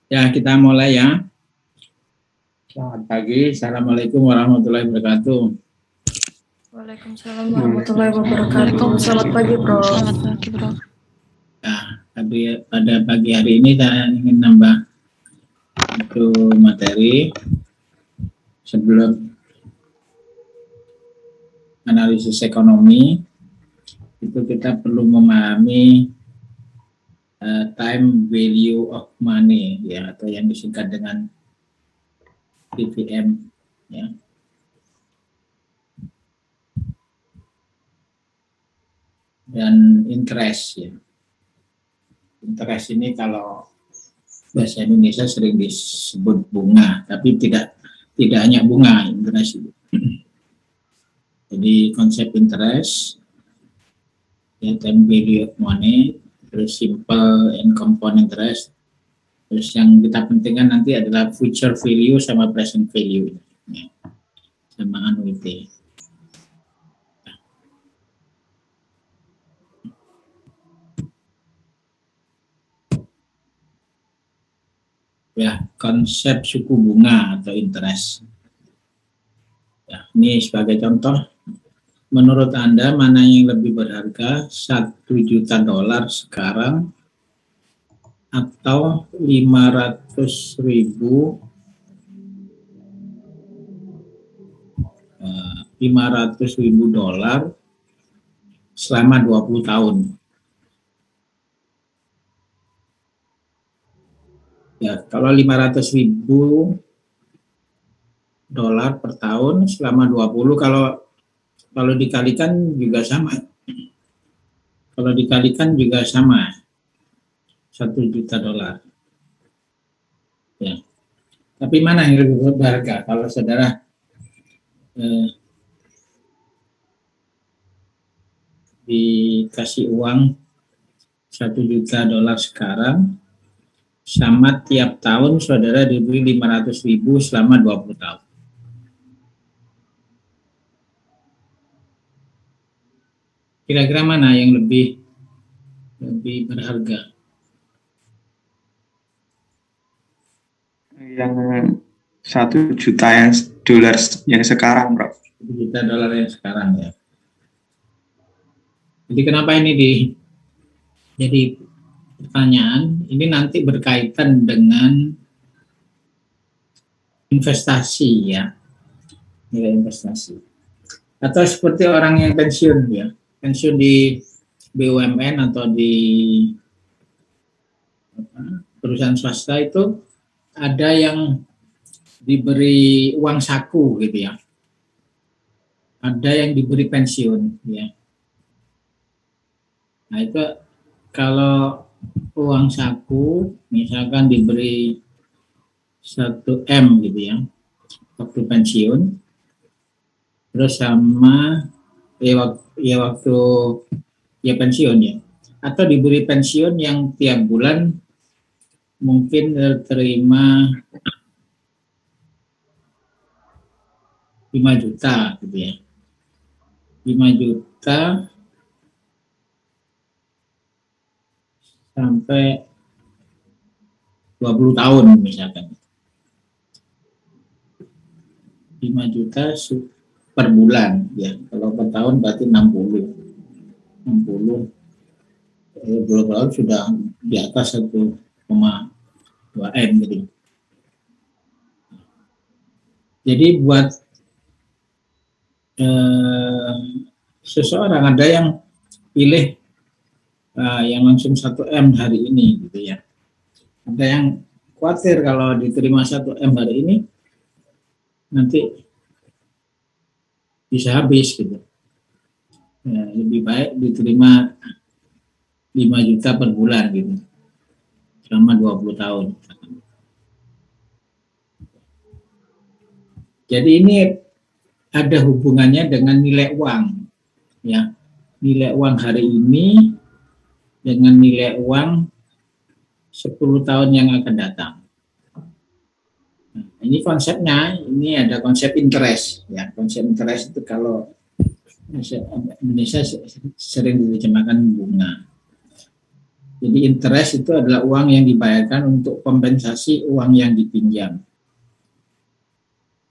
Ya, kita mulai ya. Selamat pagi. Assalamualaikum warahmatullahi wabarakatuh. Waalaikumsalam warahmatullahi wabarakatuh. Selamat pagi, Bro. Selamat pagi, Bro. Ya, pada pagi hari ini saya ingin nambah satu materi sebelum analisis ekonomi. Itu kita perlu memahami time value of money, ya, atau yang disingkat dengan TVM, ya. Dan interest, ya. Interest ini kalau bahasa Indonesia sering disebut bunga, tapi tidak hanya bunga, interest itu. Jadi konsep interest, ya, time value of money, terus simple and compound interest, terus yang kita pentingkan nanti adalah future value sama present value, ya, sama annuity. Ya, konsep suku bunga atau interest. Ya, ini sebagai contoh, menurut Anda mana yang lebih berharga, 1 juta dolar sekarang atau 500.000 dolar selama 20 tahun? Ya, kalau 500.000 dolar per tahun selama 20, kalau dikalikan juga sama. Kalau dikalikan juga sama, 1 juta dolar. Ya. Tapi mana yang lebih berharga? Kalau saudara dikasih uang 1 juta dolar sekarang, sama tiap tahun saudara diberi 500.000 selama 20 tahun. Kira-kira mana yang lebih berharga? Yang 1 juta yang dolar yang sekarang, Bro. 1 juta dolar yang sekarang, ya. Jadi kenapa ini jadi pertanyaan? Ini nanti berkaitan dengan investasi, ya, nilai investasi. Atau seperti orang yang pensiun, ya, pensiun di BUMN atau di perusahaan swasta itu ada yang diberi uang saku, gitu ya. Ada yang diberi pensiun, ya. Nah, itu kalau uang saku misalkan diberi 1 M gitu ya waktu pensiun, terus sama waktu pensiun, ya, atau diberi pensiun yang tiap bulan mungkin terima 5 juta gitu ya. 5 juta sampai 20 tahun misalkan. 5 juta per bulan ya. Kalau per tahun berarti 60 tahun sudah di atas 1,2 M gitu. Jadi buat seseorang ada yang pilih yang langsung 1 M hari ini gitu ya. Ada yang khawatir kalau diterima 1 M hari ini nanti bisa habis gitu. Ya, lebih baik diterima 5 juta per bulan gitu selama 20 tahun. Jadi ini ada hubungannya dengan nilai uang ya. Nilai uang hari ini dengan nilai uang 10 tahun yang akan datang. Nah, ini konsepnya, ini ada konsep interest ya. Konsep interest itu kalau Indonesia sering diterjemahkan bunga. Jadi interest itu adalah uang yang dibayarkan untuk kompensasi uang yang dipinjam.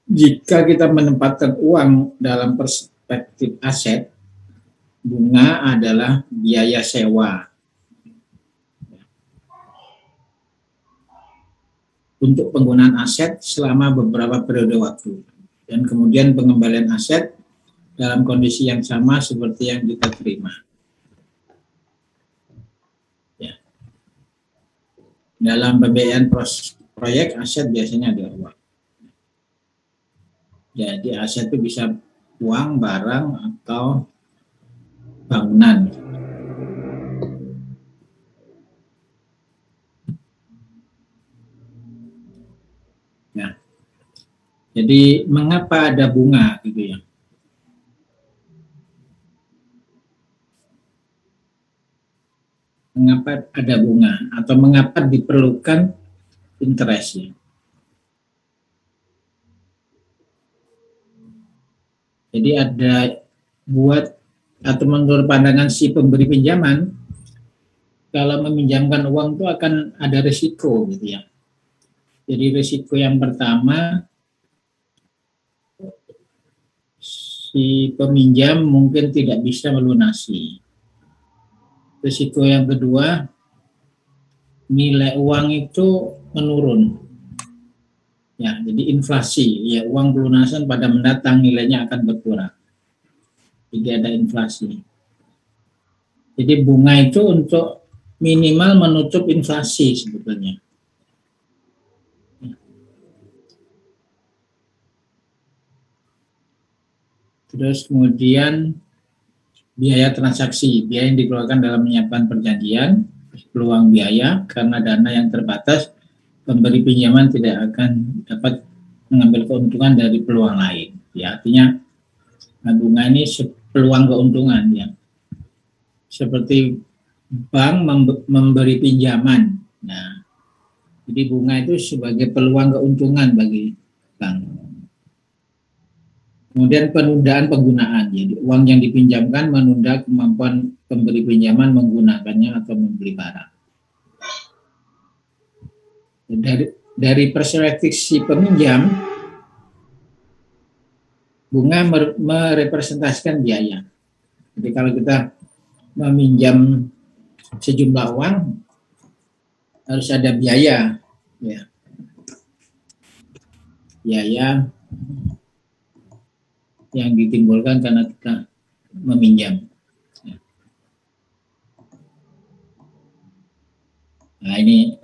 Jika kita menempatkan uang dalam perspektif aset, bunga adalah biaya sewa untuk penggunaan aset selama beberapa periode waktu. Dan kemudian pengembalian aset dalam kondisi yang sama seperti yang kita terima. Ya. Dalam pembiayaan proyek, aset biasanya ada uang. Jadi aset itu bisa uang, barang, atau bangunan. Nah, jadi mengapa ada bunga gitu ya? Mengapa ada bunga atau mengapa diperlukan interest ya? Jadi ada buat atau menurut pandangan si pemberi pinjaman, kalau meminjamkan uang itu akan ada risiko gitu ya. Jadi risiko yang pertama, si peminjam mungkin tidak bisa melunasi. Risiko yang kedua, nilai uang itu menurun. Ya, jadi inflasi, ya uang pelunasan pada mendatang nilainya akan berkurang. Jadi ada inflasi. Jadi bunga itu untuk minimal menutup inflasi sebetulnya. Terus kemudian biaya transaksi, biaya yang dikeluarkan dalam menyiapkan perjanjian, peluang biaya karena dana yang terbatas, pemberi pinjaman tidak akan dapat mengambil keuntungan dari peluang lain. Ya, artinya bunga ini peluang keuntungan ya. Seperti bank memberi pinjaman. Nah, jadi bunga itu sebagai peluang keuntungan bagi bank. Kemudian penundaan penggunaan. Jadi uang yang dipinjamkan menunda kemampuan pemberi pinjaman menggunakannya atau membeli barang. Dari perspektif si peminjam, bunga merepresentasikan biaya. Jadi kalau kita meminjam sejumlah uang, harus ada biaya, ya. Biaya yang ditimbulkan karena kita meminjam. Nah, ini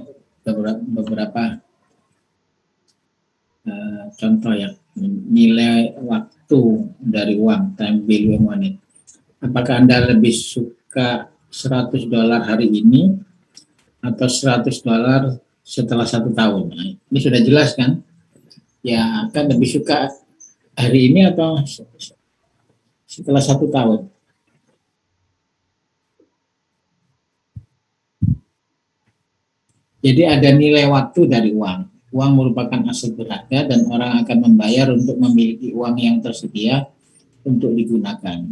beberapa contoh ya, nilai waktu dari uang, time value money. Apakah Anda lebih suka $100 hari ini atau $100 setelah 1 tahun? Nah, ini sudah jelas kan? Ya, akan lebih suka hari ini atau setelah 1 tahun? Jadi ada nilai waktu dari uang. Uang merupakan aset berharga dan orang akan membayar untuk memiliki uang yang tersedia untuk digunakan.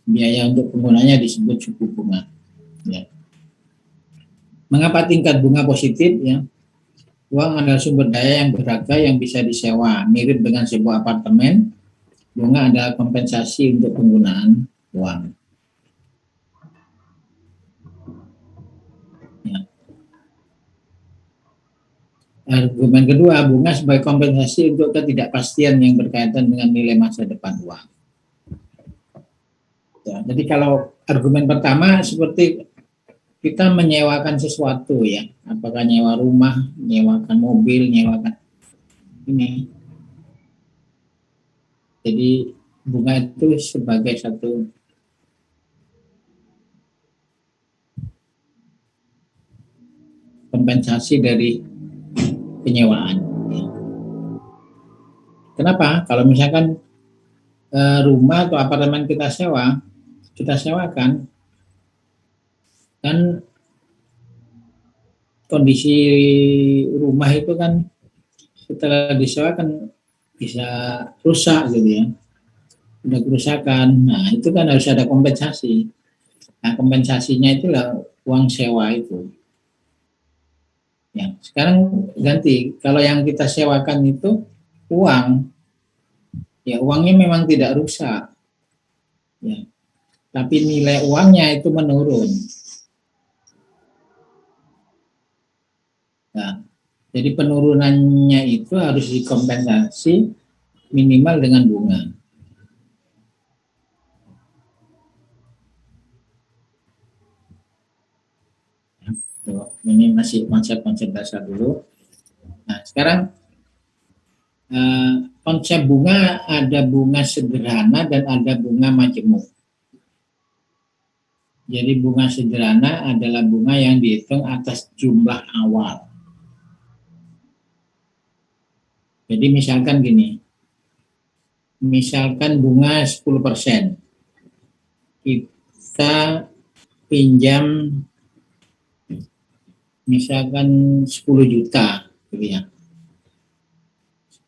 Biaya untuk penggunanya disebut suku bunga. Ya. Mengapa tingkat bunga positif? Ya, uang adalah sumber daya yang berharga yang bisa disewa. Mirip dengan sebuah apartemen, bunga adalah kompensasi untuk penggunaan uang. Ya. Argumen kedua, bunga sebagai kompensasi untuk ketidakpastian yang berkaitan dengan nilai masa depan uang. Ya, jadi kalau argumen pertama seperti kita menyewakan sesuatu ya, apakah nyewa rumah, nyewakan mobil, nyewakan ini. Jadi bunga itu sebagai satu kompensasi dari penyewaan. Ya. Kenapa? Kalau misalkan rumah atau apartemen kita sewakan, kan kondisi rumah itu kan setelah disewakan bisa rusak gitu ya, ada kerusakan. Nah itu kan harus ada kompensasi. Nah kompensasinya itulah uang sewa itu. Ya sekarang ganti, kalau yang kita sewakan itu uang, ya uangnya memang tidak rusak, ya, tapi nilai uangnya itu menurun. Nah, jadi penurunannya itu harus dikompensasi minimal dengan bunga. Ini masih konsep-konsep dasar dulu. Nah, sekarang konsep bunga ada bunga sederhana dan ada bunga majemuk. Jadi bunga sederhana adalah bunga yang dihitung atas jumlah awal. Jadi misalkan gini, misalkan bunga 10%, kita pinjam misalkan 10 juta, gitu ya.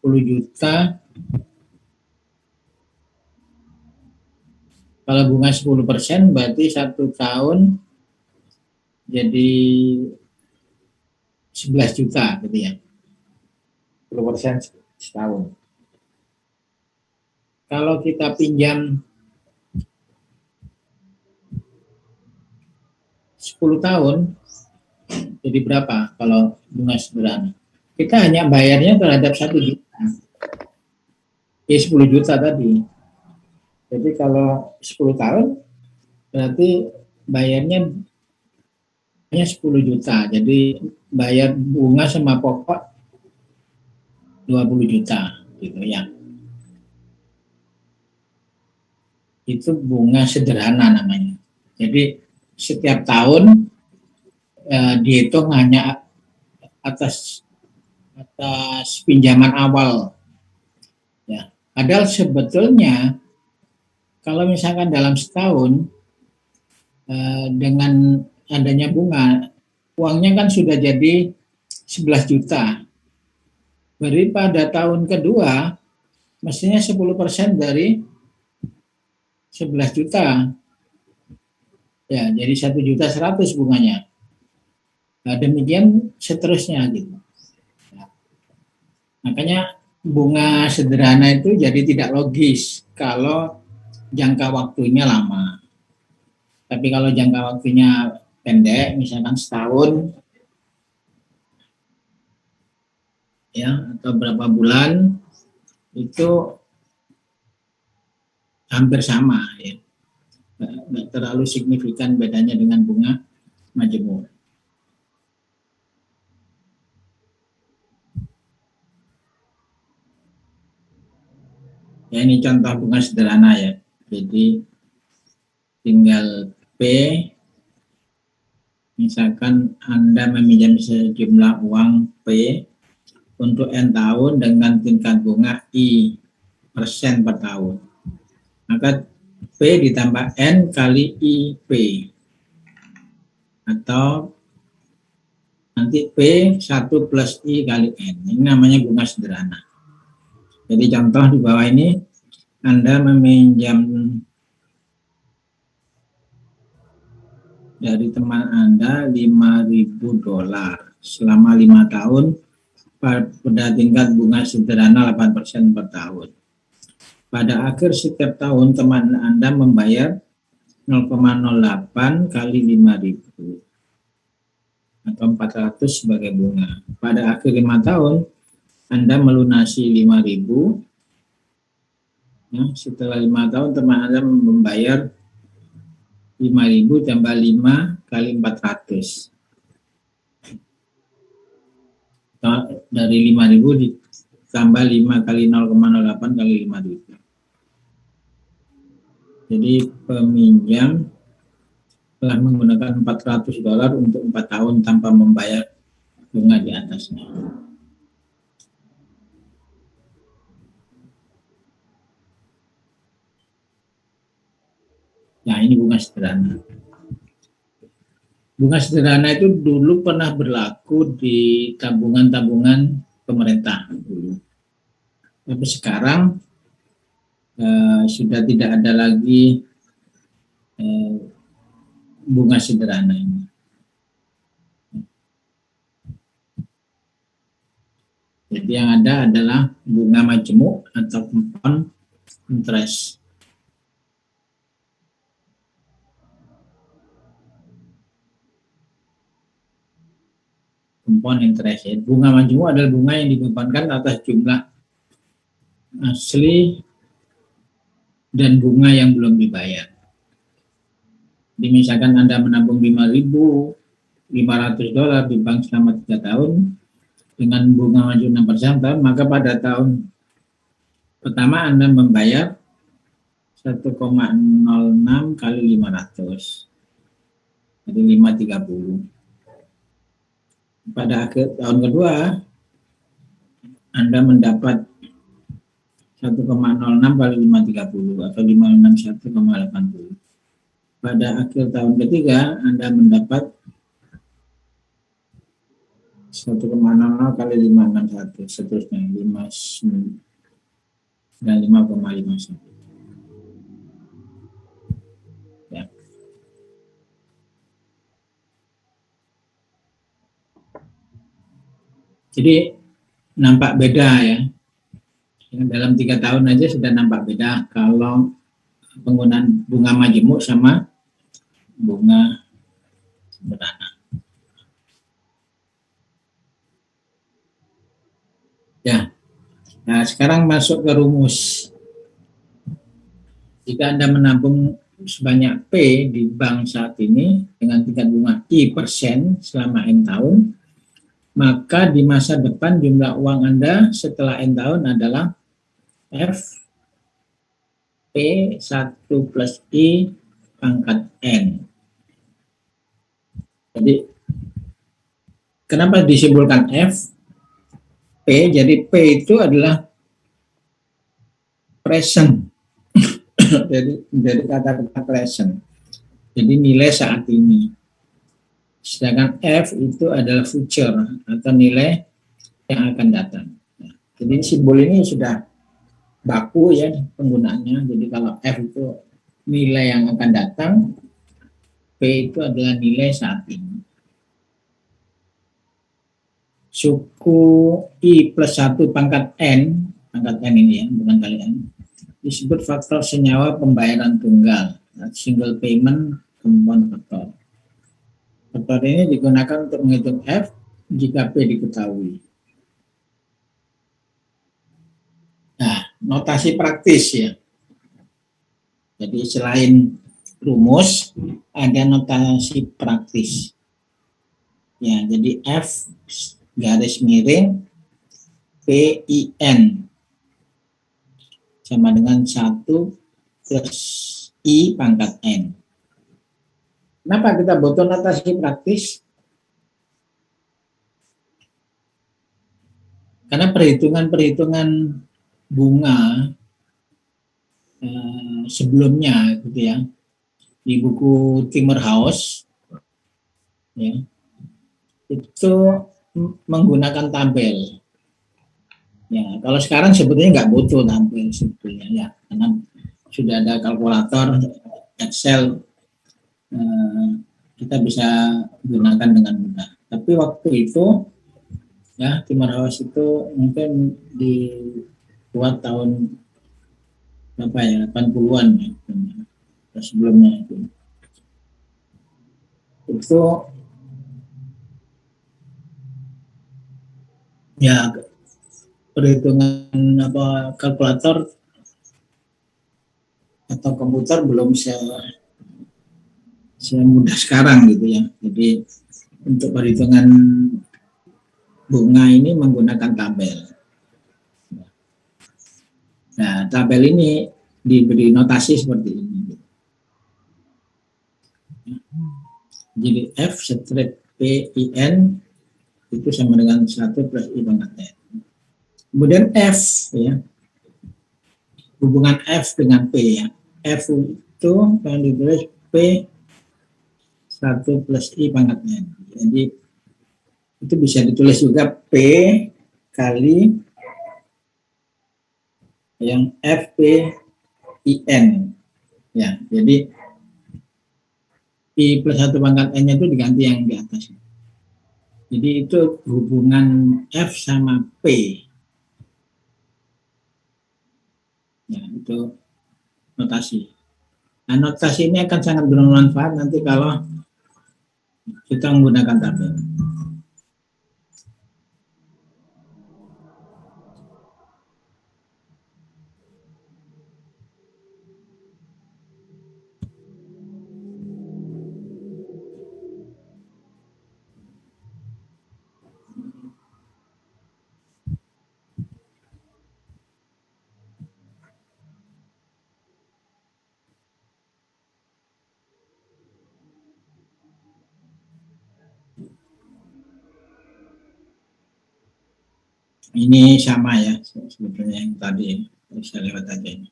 10 juta, kalau bunga 10% berarti 1 tahun jadi 11 juta, gitu ya. 10% setahun. Kalau kita pinjam 10 tahun, jadi berapa kalau bunga sederhana? Kita hanya bayarnya terhadap 1 juta. Ya 10 juta tadi. Jadi kalau 10 tahun, berarti bayarnya hanya 10 juta. Jadi bayar bunga sama pokok 20 juta gitu ya. Itu bunga sederhana namanya. Jadi setiap tahun dihitung hanya atas pinjaman awal. Ya. Padahal sebetulnya kalau misalkan dalam setahun dengan adanya bunga, uangnya kan sudah jadi 11 juta. Berarti pada tahun kedua mestinya 10% dari 11 juta. Ya, jadi 1.100.000 bunganya. Nah, demikian seterusnya gitu. Ya. Makanya bunga sederhana itu jadi tidak logis kalau jangka waktunya lama. Tapi kalau jangka waktunya pendek, misalkan setahun, ya atau berapa bulan, itu hampir sama ya, nggak terlalu signifikan bedanya dengan bunga majemuk. Ya ini contoh bunga sederhana ya, jadi tinggal P, misalkan Anda meminjam sejumlah uang P untuk N tahun dengan tingkat bunga I persen per tahun. Maka P ditambah N kali IP. Atau nanti nanti P 1 plus I kali N. Ini namanya bunga sederhana. Jadi contoh di bawah ini, Anda meminjam dari teman Anda $5.000 selama 5 tahun pada tingkat bunga sederhana 8% per tahun. Pada akhir setiap tahun teman Anda membayar 0,08 kali 5.000 atau 400 sebagai bunga. Pada akhir 5 tahun Anda melunasi 5.000. Ya, setelah 5 tahun teman Anda membayar 5.000 tambah 5 kali 400. Dari 5.000 ditambah 5 kali 0,08 kali 5.000. Jadi peminjam telah menggunakan $400 untuk 4 tahun tanpa membayar bunga di atasnya. Nah, ini bunga sederhana. Bunga sederhana itu dulu pernah berlaku di tabungan-tabungan pemerintah dulu. Tapi sekarang sudah tidak ada lagi bunga sederhana ini. Jadi yang ada adalah bunga majemuk atau compound interest. Compound interest. Bunga majemuk adalah bunga yang dibebankan atas jumlah asli dan bunga yang belum dibayar. Jadi misalkan Anda menabung $5.500 di bank selama 3 tahun dengan bunga maju 6% tahun, maka pada tahun pertama Anda membayar 1,06 kali 500. Jadi 530. Pada akhir tahun kedua Anda mendapat 1,06 kali 530 atau 561,80. Pada akhir tahun ketiga Anda mendapat 1,00 kali 561, seterusnya 5,51. Ya. Jadi nampak beda ya. Dalam 3 tahun aja sudah nampak beda kalau penggunaan bunga majemuk sama bunga sederhana. Ya, nah sekarang masuk ke rumus. Jika Anda menabung sebanyak P di bank saat ini dengan tingkat bunga I% selama N tahun, maka di masa depan jumlah uang Anda setelah N tahun adalah F P1 plus I pangkat N. Jadi, kenapa disimbolkan F? P, jadi P itu adalah present. jadi kata-kata present. Jadi nilai saat ini. Sedangkan F itu adalah future atau nilai yang akan datang. Jadi simbol ini sudah baku ya penggunaannya. Jadi kalau F itu nilai yang akan datang, P itu adalah nilai saat ini. Suku I plus 1 pangkat N ini ya, bukan kali N, disebut faktor senyawa pembayaran tunggal, single payment compound factor. Faktor ini digunakan untuk menghitung F jika P diketahui. Nah, notasi praktis ya. Jadi selain rumus, ada notasi praktis. Ya, jadi F garis miring PIN sama dengan 1 plus I pangkat N. Kenapa kita butuh notasi praktis? Karena perhitungan-perhitungan bunga sebelumnya gitu ya, di buku Timmerhouse ya, itu menggunakan tabel. Ya, kalau sekarang sebetulnya nggak butuh tabel sebetulnya ya, karena sudah ada kalkulator Excel, kita bisa gunakan dengan mudah. Tapi waktu itu ya Timor House itu mungkin dibuat tahun berapa ya, 80-an ya, sebelumnya itu ya perhitungan kalkulator atau komputer belum semudah sekarang gitu ya. Jadi untuk perhitungan bunga ini menggunakan tabel. Nah, tabel ini diberi notasi seperti ini. Jadi F strip PIN itu sama dengan 1 plus I pangkat N. Kemudian F ya, hubungan F dengan P ya. F itu yang ditulis P 1 plus I pangkat N. Jadi itu bisa ditulis juga P kali yang FPIN ya. Jadi I plus 1 pangkat N itu diganti yang di atas. Jadi itu hubungan F sama P. Ya, itu notasi. Nah, notasi ini akan sangat bermanfaat nanti kalau kita menggunakan tabel. Ini sama ya sebetulnya yang tadi, bisa lewat aja ini.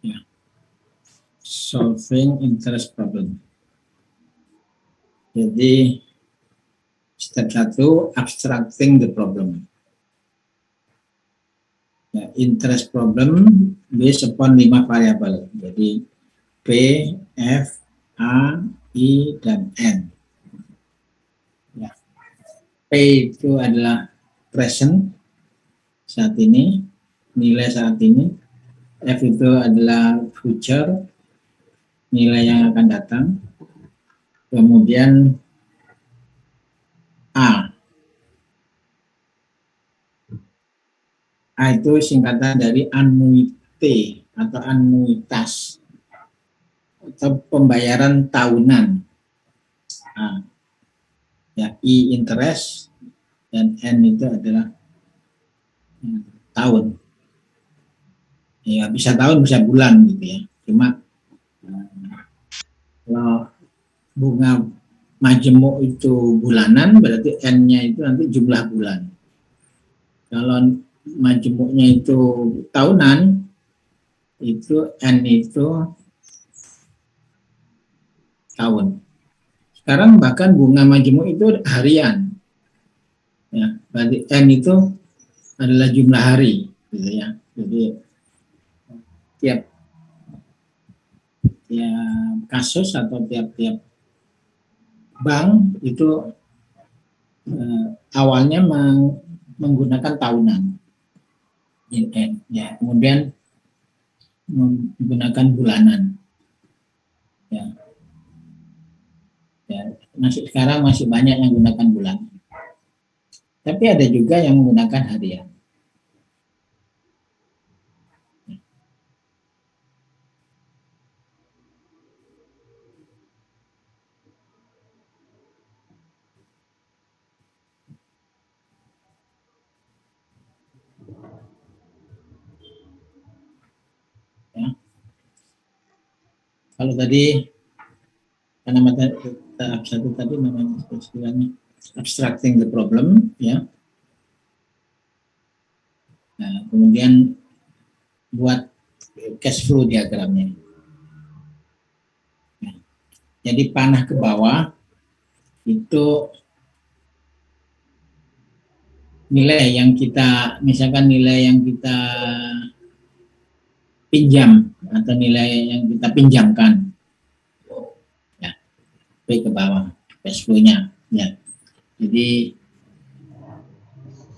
Ya. Solving interest problem. Jadi step 1, abstracting the problem. Ya, interest problem based upon 5 variabel. Jadi P, F, A, I, dan N. Ya. P itu adalah present saat ini, nilai saat ini. F itu adalah future, nilai yang akan datang. Kemudian A. A itu singkatan dari annuity atau annuitas atau pembayaran tahunan. A. Ya, I interest dan N itu adalah tahun. Ya, bisa tahun bisa bulan gitu ya. Cuma kalau bunga majemuk itu bulanan, berarti N-nya itu nanti jumlah bulan. Kalau majemuknya itu tahunan, itu N itu tahun. Sekarang bahkan bunga majemuk itu harian. Ya, berarti N itu adalah jumlah hari gitu ya. Jadi tiap kasus atau tiap bank itu awalnya menggunakan tahunan ya, kemudian menggunakan bulanan ya. Sekarang masih banyak yang menggunakan bulan, tapi ada juga yang menggunakan harian. Ya. Kalau tadi nama tahap 1 tadi namanya istilahnya abstracting the problem ya. Nah, kemudian buat cash flow diagramnya. Nah, jadi panah ke bawah itu nilai yang kita, misalkan nilai yang kita pinjam atau nilai yang kita pinjamkan, ya, P ke bawah cash flow-nya, ya. Jadi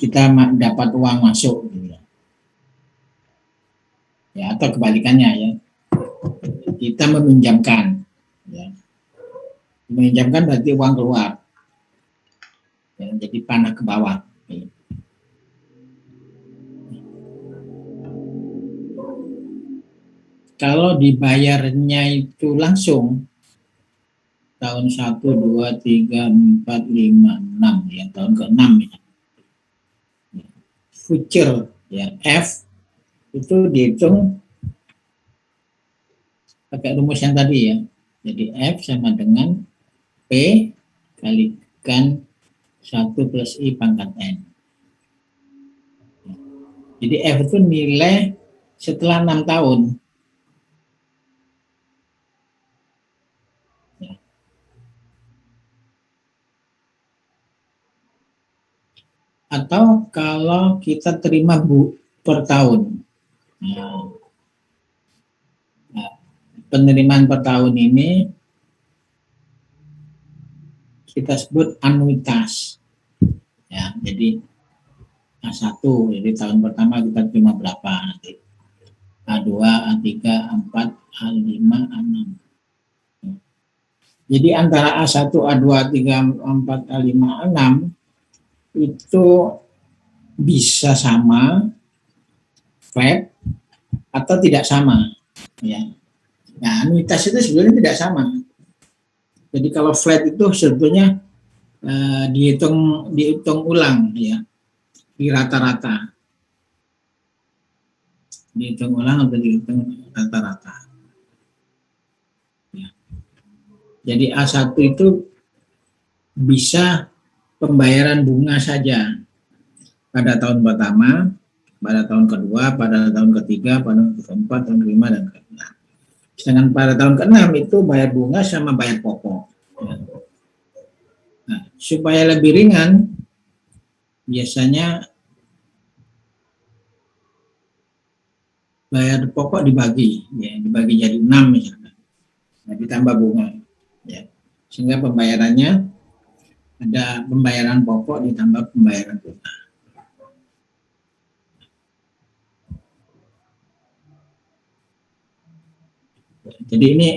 kita dapat uang masuk, gitu ya. Ya, atau kebalikannya, ya, kita meminjamkan, ya. Meminjamkan berarti uang keluar, ya, jadi panah ke bawah. Ya. Kalau dibayarnya itu langsung tahun 1, 2, 3, 4, 5, 6, ya, tahun ke-6, ya. Future, ya, F itu dihitung pakai rumus yang tadi, ya. Jadi F sama dengan P kalikan 1 plus I pangkat N. Jadi F itu nilai setelah 6 tahun. Atau kalau kita terima per tahun. Nah, penerimaan per tahun ini kita sebut anuitas. Ya, jadi A1, jadi tahun pertama kita terima berapa nanti. A2, A3, A4, A5, A6. Jadi antara A1, A2, A3, A4, A5, A6 itu bisa sama, flat, atau tidak sama. Ya. Nah, anuitas itu sebenarnya tidak sama. Jadi kalau flat itu sebetulnya dihitung ulang, ya, di rata-rata. Dihitung ulang atau dihitung rata-rata. Ya. Jadi A1 itu bisa pembayaran bunga saja pada tahun pertama, pada tahun kedua, pada tahun ketiga, pada tahun keempat, tahun kelima, dan keenam. Sedangkan pada tahun keenam itu bayar bunga sama bayar pokok. Ya. Nah, supaya lebih ringan, biasanya bayar pokok dibagi, ya, dibagi jadi 6 misalkan, nah, ditambah bunga, ya, sehingga pembayarannya ada pembayaran pokok ditambah pembayaran bunga. Jadi ini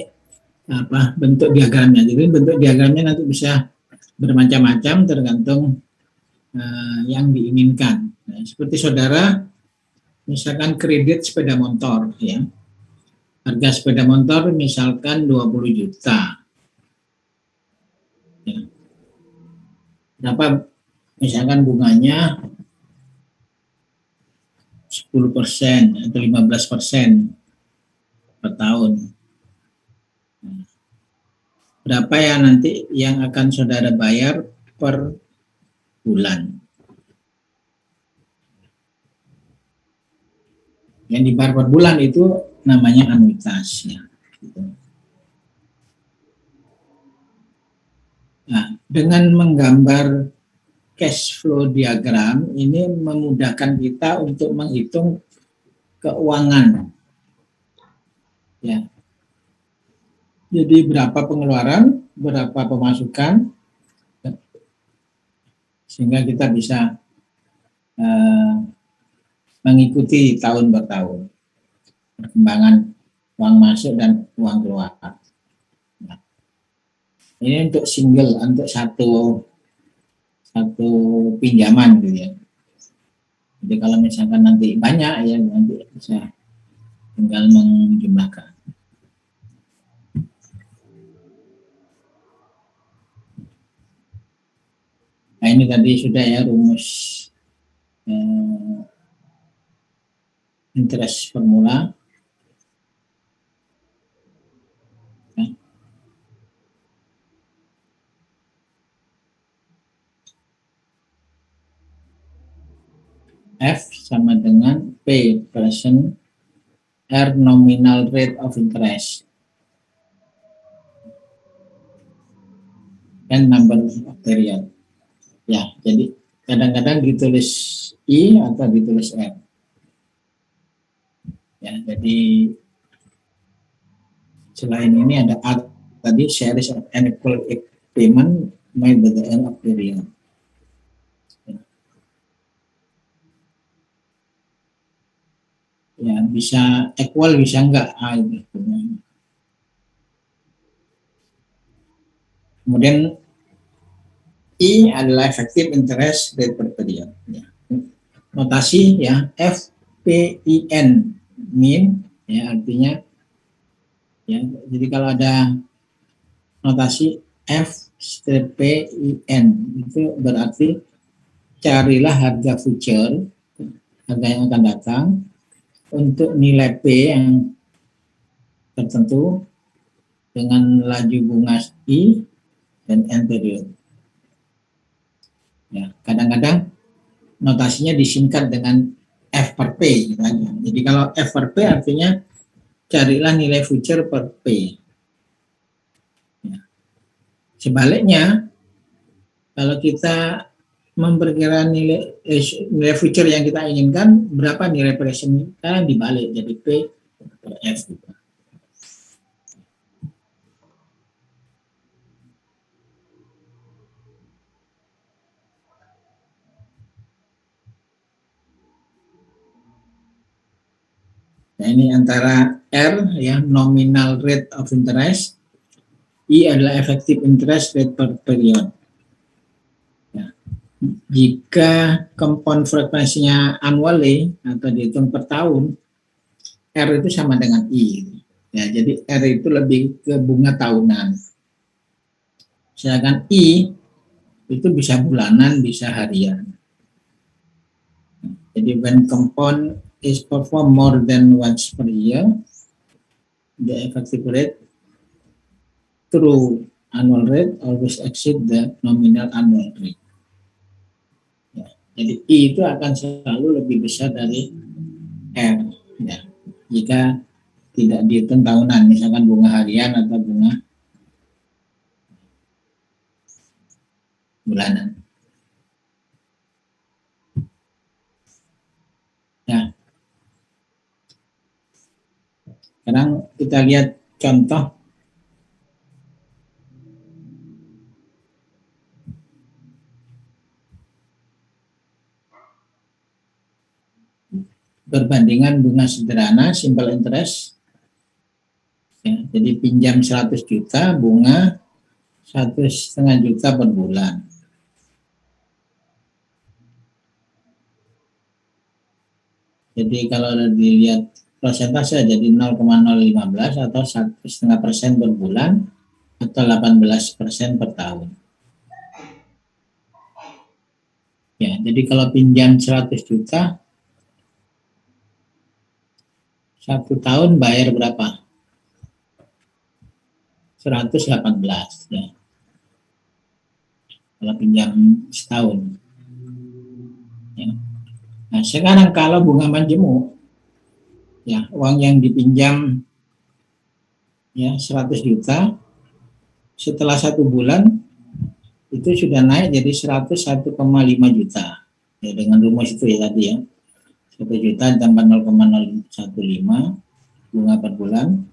bentuk diagramnya. Jadi bentuk diagramnya nanti bisa bermacam-macam tergantung yang diinginkan. Nah, seperti saudara, misalkan kredit sepeda motor, ya, harga sepeda motor misalkan 20 juta. Ya. Berapa misalkan bunganya 10% atau 15% per tahun. Berapa ya nanti yang akan saudara bayar per bulan? Yang dibayar per bulan itu namanya anuitas, ya. Nah, dengan menggambar cash flow diagram ini memudahkan kita untuk menghitung keuangan, ya. Jadi berapa pengeluaran, berapa pemasukan, sehingga kita bisa mengikuti tahun per tahun perkembangan uang masuk dan uang keluar. Nah, ini untuk single, untuk satu pinjaman, gitu, ya. Jadi kalau misalkan nanti banyak, ya, nanti bisa tinggal menjumlahkan. Nah, ini tadi sudah, ya, rumus interest formula. Ya. F sama dengan P present R nominal rate of interest and number of period. Ya, jadi kadang-kadang ditulis I atau ditulis R. Ya, jadi selain ini ada R tadi, series of unequal payment made by the end of period. Ya, bisa equal, bisa enggak. Kemudian I adalah effective interest rate per period. Ya. Notasi ya FPIN, mean, ya artinya ya. Jadi kalau ada notasi FPIN itu berarti carilah harga future, harga yang akan datang untuk nilai P yang tertentu dengan laju bunga I dan N period. Ya, kadang-kadang notasinya disingkat dengan F per P gitu aja. Jadi kalau F per P artinya carilah nilai future per P. Ya. Sebaliknya, kalau kita memperkirakan nilai future yang kita inginkan, berapa nilai present kita, dibalik jadi P per F. Nah, ini antara R ya nominal rate of interest, I adalah effective interest rate per period. Ya. Jika compound frekuensinya annually atau dihitung per tahun, R itu sama dengan I. Ya, jadi R itu lebih ke bunga tahunan. Sedangkan I itu bisa bulanan, bisa harian. Jadi when compound is performed more than once per year, the effective rate through annual rate always exceed the nominal annual rate. Ya, jadi I itu akan selalu lebih besar dari R. Ya, jika tidak dihitung tahunan, misalkan bunga harian atau bunga bulanan. Ya. Sekarang kita lihat contoh perbandingan bunga sederhana simple interest. Ya, jadi pinjam 100 juta, bunga 1,5 juta per bulan. Jadi kalau dilihat persentase jadi 0,015 atau 1,5% per bulan atau 18% per tahun. Ya, jadi kalau pinjam 100 juta, 1 tahun bayar berapa? 118 ya. Kalau pinjam setahun. Ya. Nah, sekarang kalau bunga majemuk, ya uang yang dipinjam ya 100 juta, setelah 1 bulan itu sudah naik jadi 101,5 juta. Ya, dengan rumus itu ya tadi ya. 1 juta tambah 0,015 bunga per bulan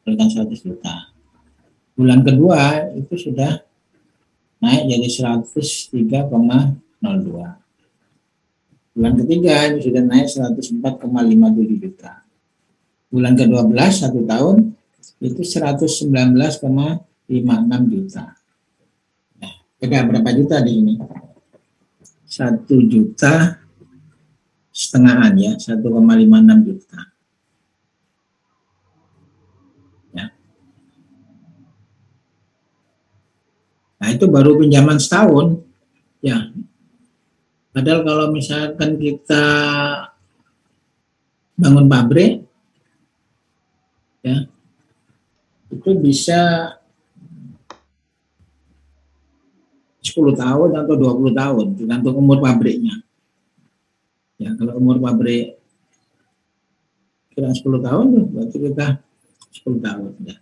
berikan 100 juta. Bulan kedua itu sudah naik jadi 103,02. Bulan ketiga ini sudah naik 104,57 juta. Bulan ke-12 1 tahun itu 119,56 juta. Nah, beda berapa juta di sini? 1,5 juta ya, 1,56 juta. Ya. Nah, itu baru pinjaman setahun. Ya. Padahal kalau misalkan kita bangun pabrik, ya, itu bisa 10 tahun atau 20 tahun, tergantung umur pabriknya. Ya, kalau umur pabrik kira 10 tahun, berarti kita 10 tahun. Ya.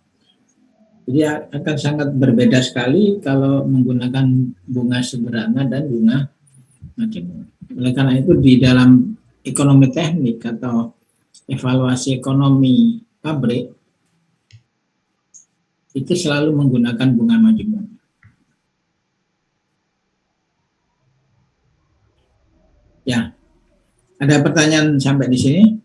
Jadi akan sangat berbeda sekali kalau menggunakan bunga sederhana dan bunga majemuk. Oleh karena itu di dalam ekonomi teknik atau evaluasi ekonomi pabrik itu selalu menggunakan bunga majemuk. Ya, ada pertanyaan sampai di sini?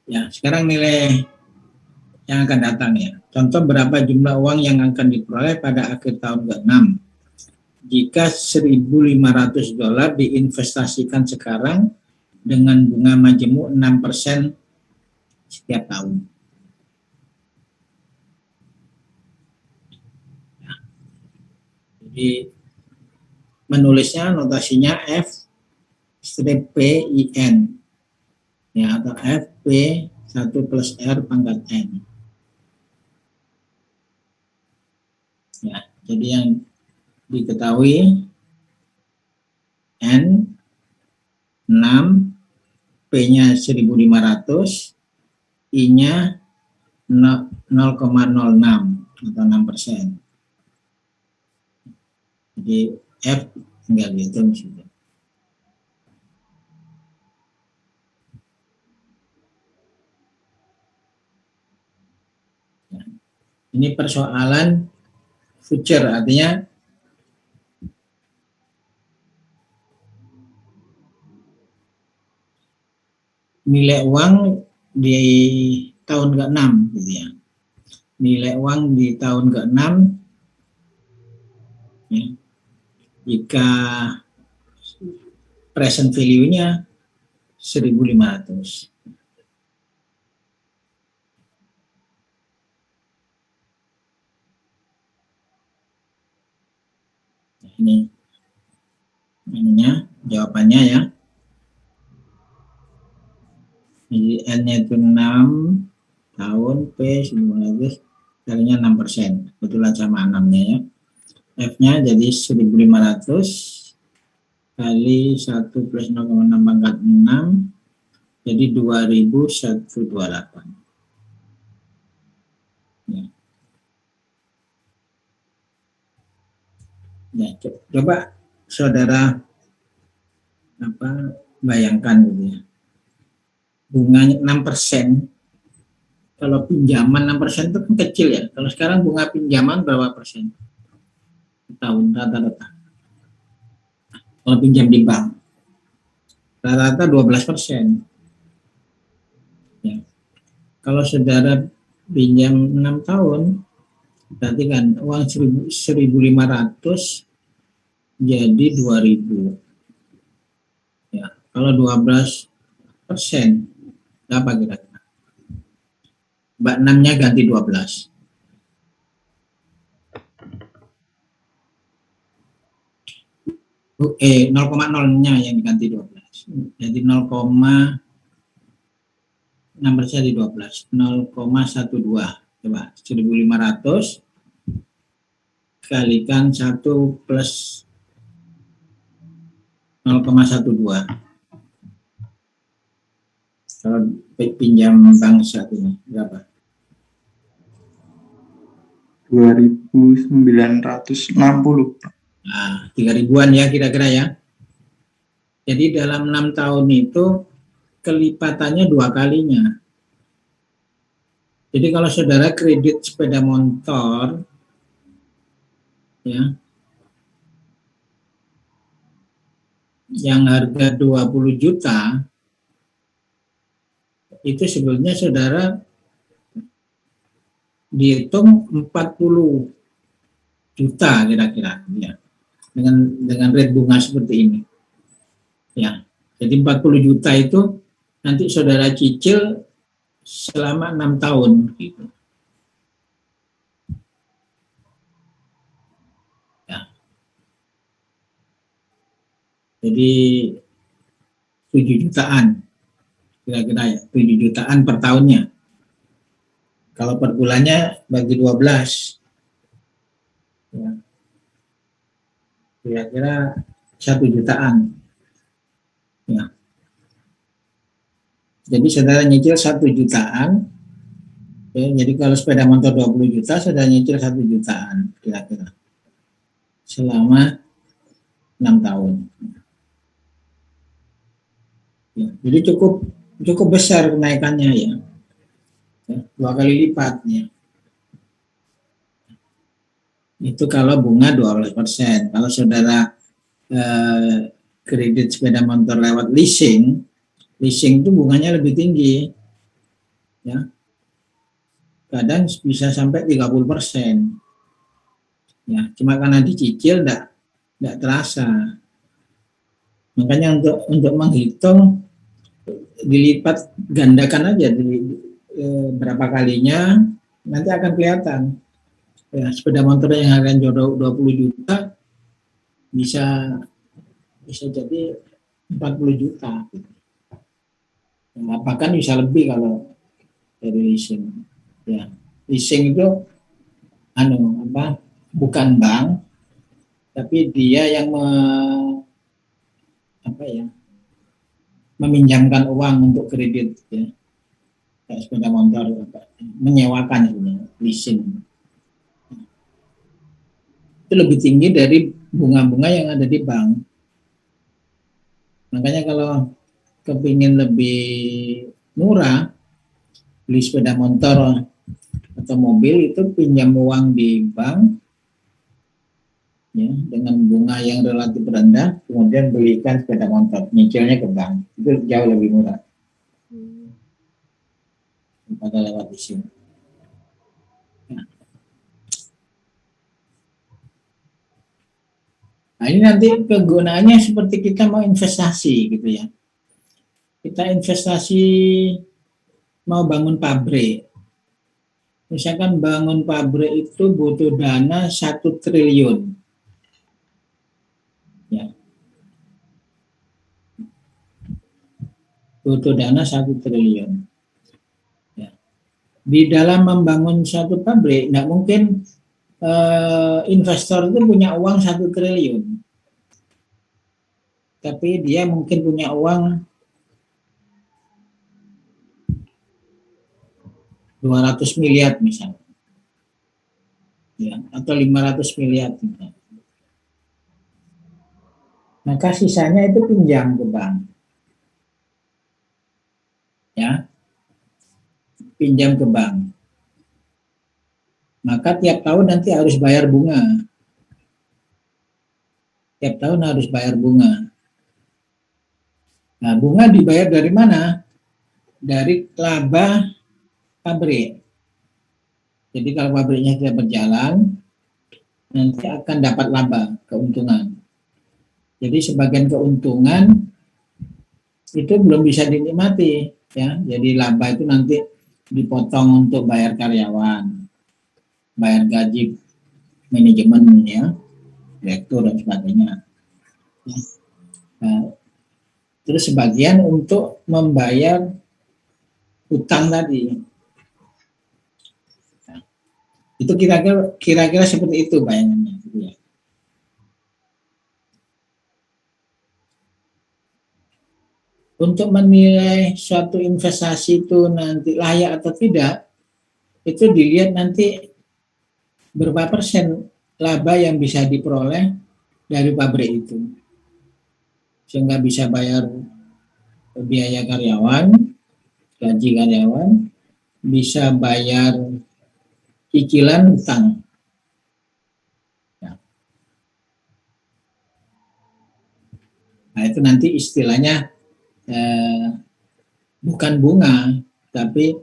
Ya, sekarang nilai yang akan datang ya. Contoh berapa jumlah uang yang akan diperoleh pada akhir tahun ke-6 jika $1.500 diinvestasikan sekarang dengan bunga majemuk 6% setiap tahun. Ya. Jadi menulisnya notasinya F-PIN ya, atau FP 1 plus R pangkat N. Ya, jadi yang diketahui N 6, P-nya 1.500, I-nya 0,06 atau 6%. Jadi F tinggal dihitung sudah. Ya. Ini persoalan future, artinya nilai uang di tahun ke-6 gitu ya. Nilai uang di tahun ke-6 ya, jika present value-nya 1.500. Nah, ini jawabannya ya. Jadi N-nya itu 6 tahun, P 1.500, kalinya 6%. Kebetulan sama 6-nya ya. F-nya jadi 1.500 kali 1 plus 0,6 pangkat 6, jadi 2.128. Ya. Ya, coba saudara bayangkan gitu ya. Bunganya 6%, kalau pinjaman 6% itu kan kecil ya. Kalau sekarang bunga pinjaman berapa persen? Tahun rata-rata. Kalau pinjam di bank, rata-rata 12%. Ya. Kalau saudara pinjam 6 tahun, berarti kan uang 1.500 jadi 2.000. Ya. Kalau 12%, berapa kira-kira? Mbak 6-nya ganti 12. Eh, 0,0-nya yang diganti 12. Jadi 0,6% di 12. 0,12. Coba 1.500 kalikan 1 plus 0,12. Kalau pinjam bank saat ini berapa? 2.960. Nah, 3.000-an ya kira-kira ya. Jadi dalam 6 tahun itu kelipatannya 2 kalinya. Jadi kalau saudara kredit sepeda motor ya, yang harga 20 juta, itu sebenarnya saudara dihitung 40 juta kira-kira ya, dengan rate bunga seperti ini ya. Jadi 40 juta itu nanti saudara cicil selama 6 tahun gitu ya. Jadi 7 jutaan kira-kira ya, 7 jutaan per tahunnya. Kalau per bulannya bagi 12, Ya, kira-kira 1 jutaan. Ya. Jadi saudara nyicil 1 jutaan. Ya, jadi kalau sepeda motor 20 juta, saudara nyicil 1 jutaan kira-kira selama 6 tahun. Ya, jadi cukup besar kenaikannya ya. 2 kali lipatnya. Itu kalau bunga 12%. Kalau saudara kredit sepeda motor lewat leasing itu bunganya lebih tinggi. Ya. Kadang bisa sampai 30%. Ya, cuma karena dicicil enggak terasa. Makanya untuk menghitung dilipat gandakan aja berapa kalinya, nanti akan kelihatan. Ya, sepeda motor yang harganya 20 juta bisa jadi 40 juta. Nah, bahkan bisa lebih kalau dari leasing. Ya, leasing itu bukan bank, tapi dia yang meminjamkan uang untuk kredit ya. Kayak sepeda motor menyewakan leasing. Itu lebih tinggi dari bunga-bunga yang ada di bank. Makanya kalau kepingin lebih murah, beli sepeda motor atau mobil itu pinjam uang di bank ya, dengan bunga yang relatif rendah, kemudian belikan sepeda motor, nyicilnya ke bank, itu jauh lebih murah daripada lewat leasing. Nah, ini nanti kegunaannya seperti kita mau investasi gitu ya. Kita investasi mau bangun pabrik. Misalkan bangun pabrik itu butuh dana 1 triliun. Ya. Butuh dana 1 triliun. Ya. Di dalam membangun satu pabrik, tidak mungkin investor itu punya uang 1 triliun. Tapi dia mungkin punya uang 200 miliar misalnya. Ya, atau 500 miliar misalnya. Maka sisanya itu pinjam ke bank. Ya. Pinjam ke bank. Maka tiap tahun nanti harus bayar bunga. Tiap tahun harus bayar bunga. Nah, bunga dibayar dari mana? Dari laba pabrik. Jadi kalau pabriknya tidak berjalan, nanti akan dapat laba, keuntungan. Jadi sebagian keuntungan itu belum bisa dinikmati, ya. Jadi laba itu nanti dipotong untuk bayar karyawan, bayar gaji manajemen, ya, direktur dan sebagainya. Nah, terus sebagian untuk membayar utang tadi. Nah, itu kira-kira seperti itu bayangannya, gitu ya. Untuk menilai suatu investasi itu nanti layak atau tidak, itu dilihat nanti berapa persen laba yang bisa diperoleh dari pabrik itu. Sehingga bisa bayar biaya karyawan, gaji karyawan, bisa bayar cicilan utang. Nah, itu nanti istilahnya bukan bunga, tapi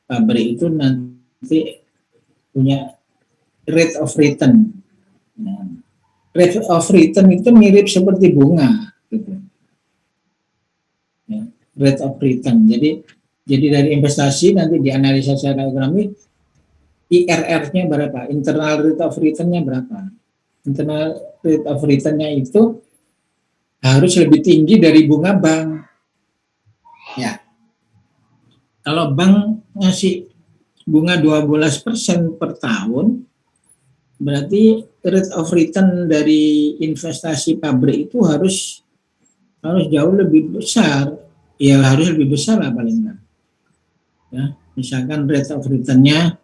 pabrik itu nanti punya rate of return. Nah, rate of return itu mirip seperti bunga, gitu. Ya, rate of return. Jadi dari investasi nanti dianalisa secara ekonomi, IRR-nya berapa, internal rate of return-nya berapa. Internal rate of return-nya itu harus lebih tinggi dari bunga bank. Ya, kalau bank ngasih bunga 12% per tahun, berarti rate of return dari investasi pabrik itu harus jauh lebih besar. Ya harus lebih besar lah paling enggak. Ya, misalkan rate of return-nya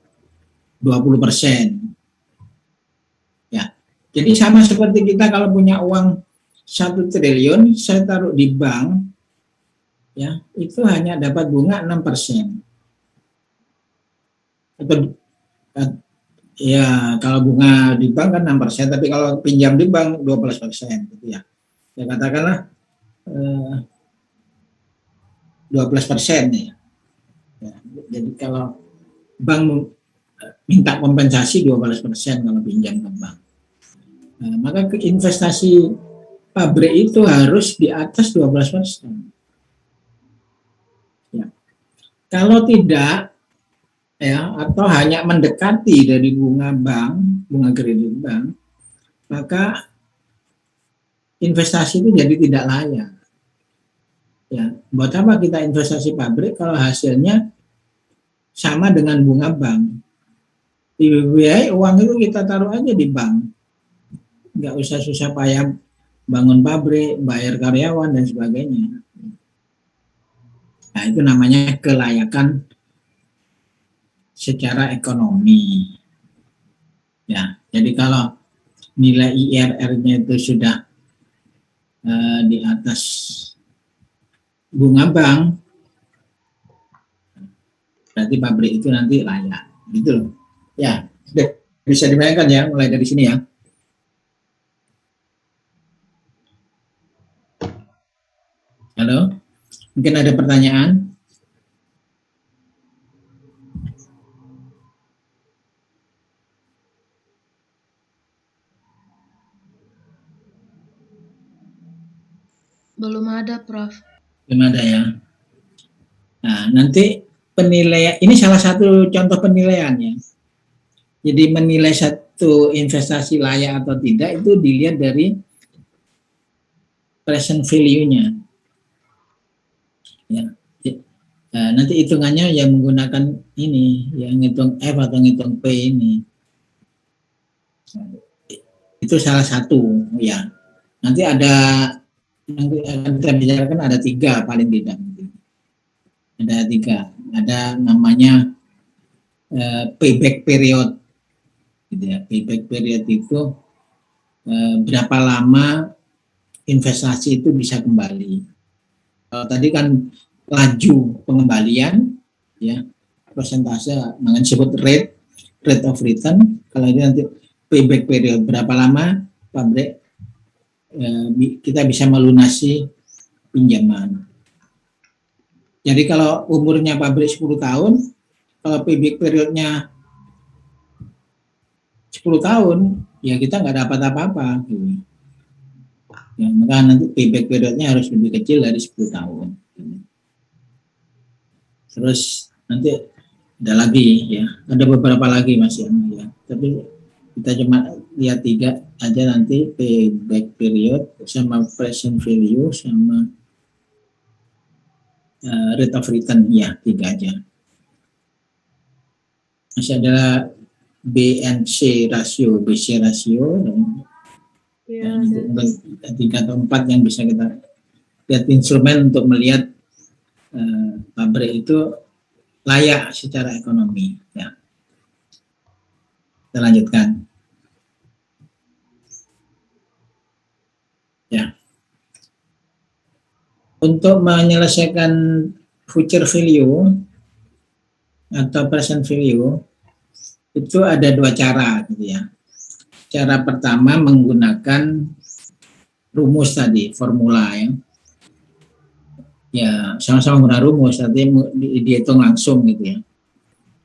20%. Ya. Jadi sama seperti kita kalau punya uang 1 triliun, saya taruh di bank, ya, itu hanya dapat bunga 6%. Atau ya kalau bunga di bank kan 6%, tapi kalau pinjam di bank 12% gitu ya. Ya katakanlah 12% ya. Ya. Jadi kalau bank minta kompensasi 12% kalau pinjam ke bank. Nah, maka investasi pabrik itu harus di atas 12%. Ya. Kalau tidak, ya, atau hanya mendekati dari bunga bank, bunga kredit bank, maka investasi itu jadi tidak layak. Ya, buat apa kita investasi pabrik kalau hasilnya sama dengan bunga bank? Di BBI uang itu kita taruh aja di bank, nggak usah susah payah bangun pabrik, bayar karyawan dan sebagainya. Nah itu namanya kelayakan secara ekonomi. Ya, jadi kalau nilai IRR-nya itu sudah di atas bunga bank, berarti pabrik itu nanti layak, gitu loh. Ya, bisa dibayangkan ya, mulai dari sini ya. Halo, mungkin ada pertanyaan? Belum ada, Prof. Belum ada ya. Nah, nanti penilaian, ini salah satu contoh penilaiannya. Jadi menilai satu investasi layak atau tidak itu dilihat dari present value-nya. Ya. Nah, nanti hitungannya yang menggunakan ini, yang ngitung F atau ngitung P ini. Itu salah satu, ya. Nanti ada yang akan kita bicarakan ada 3 paling tidak. Ada 3. Ada namanya payback period. Gitu ya. Payback period itu berapa lama investasi itu bisa kembali. Kalau tadi kan laju pengembalian, ya persentase dengan disebut rate of return. Kalau ini nanti payback period, berapa lama pabrik kita bisa melunasi pinjaman. Jadi kalau umurnya pabrik 10 tahun, kalau payback periodnya 10 tahun, ya kita nggak dapat apa-apa. Gitu. Ya, maka nanti payback periodnya harus lebih kecil dari 10 tahun. Terus nanti ada lagi ya, ada beberapa lagi Mas ya. Tapi kita cuma lihat 3 aja nanti, payback period sama present value sama rate of return, ya 3 aja. Masih ada BNC rasio, BC rasio, dan ya, 3 atau 4 yang bisa kita lihat instrumen untuk melihat pabrik itu layak secara ekonomi. Ya. Kita lanjutkan. Ya. Untuk menyelesaikan future value atau present value itu ada 2 cara, gitu ya. Cara pertama menggunakan rumus tadi, formula ya. Ya, sama-sama menggunakan rumus, artinya dihitung langsung gitu ya.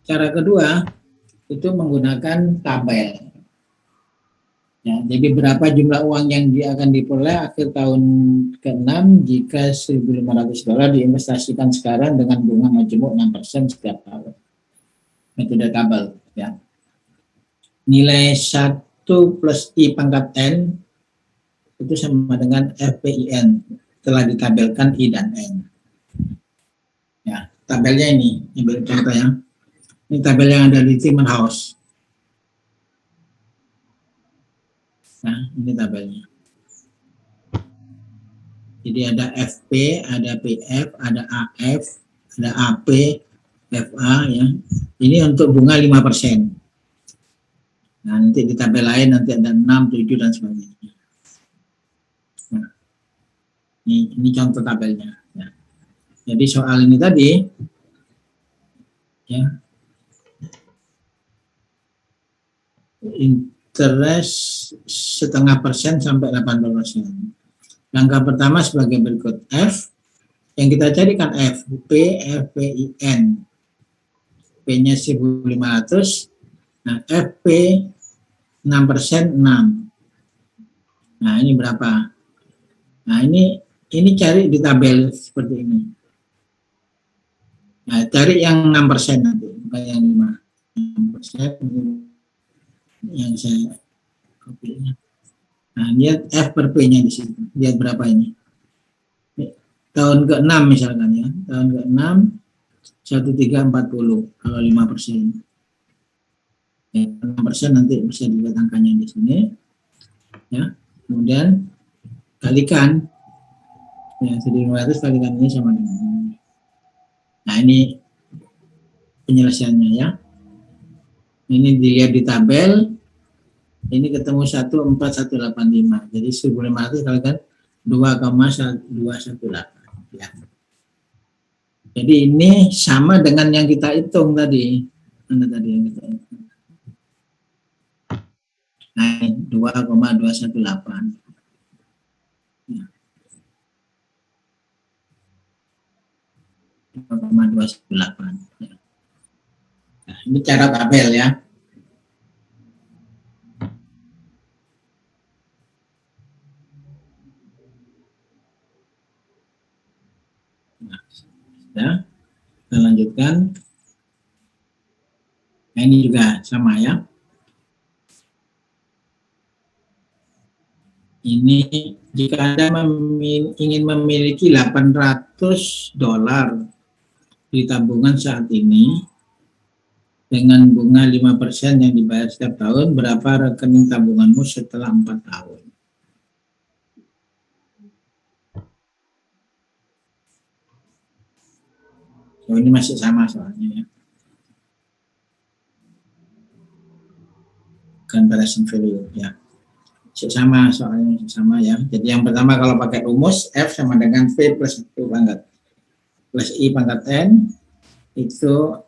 Cara kedua itu menggunakan tabel. Ya, jadi berapa jumlah uang yang dia akan diperoleh akhir tahun ke-6 jika $1.500 diinvestasikan sekarang dengan bunga majemuk 6% setiap tahun. Metode tabel ya. Nilai 1 plus I pangkat N itu sama dengan FPIN, telah ditabelkan I dan N. Ya, tabelnya ini, ambil contoh ya. Ini tabel yang ada di Timan House. Nah, ini tabelnya. Jadi ada FP, ada PF, ada AF, ada AP, FA ya. Ini untuk bunga 5%. Nah, nanti di tabel lain nanti ada 6, 7 dan sebagainya. Nah, ini contoh tabelnya ya. Jadi soal ini tadi ya, interest 0,5% sampai 80%. Langkah pertama sebagai berikut. F, yang kita cari kan F, P, FPIN. P-nya 1.500. Nah, FP 6%, 6. Nah, ini berapa? Nah, ini cari di tabel seperti ini. Nah, cari yang 6% nanti, bukan yang 5. 6% yang saya copy. Nah, lihat F per P-nya di situ. Lihat berapa ini. Tahun ke-6 misalkan ya. Tahun ke-6, 1340 kalau 5%. Ya, 6% nanti bisa dilihat angkanya di sini. Ya, kemudian kalikan. Ya, 1.500 kalikan ini sama dengan ini. Nah, ini penyelesaiannya ya. Ini dilihat di tabel. Ini ketemu 14185. Jadi 1.500 kalikan 2,218 ya. Jadi ini sama dengan yang kita hitung tadi. Mana tadi yang kita hitung? Nah, 2,218. Ya. 2,218. Ya. Nah, ini cara tabel ya. Ya, kita lanjutkan. Nah, ini juga sama ya. Ini jika Anda ingin memiliki $800 di tabungan saat ini dengan bunga 5% yang dibayar setiap tahun, berapa rekening tabunganmu setelah 4 tahun? Oh, ini masih sama soalnya ya. Bukan present value ya. Sama soalnya sama ya. Jadi yang pertama kalau pakai rumus F sama dengan V plus 1 pangkat plus I pangkat N itu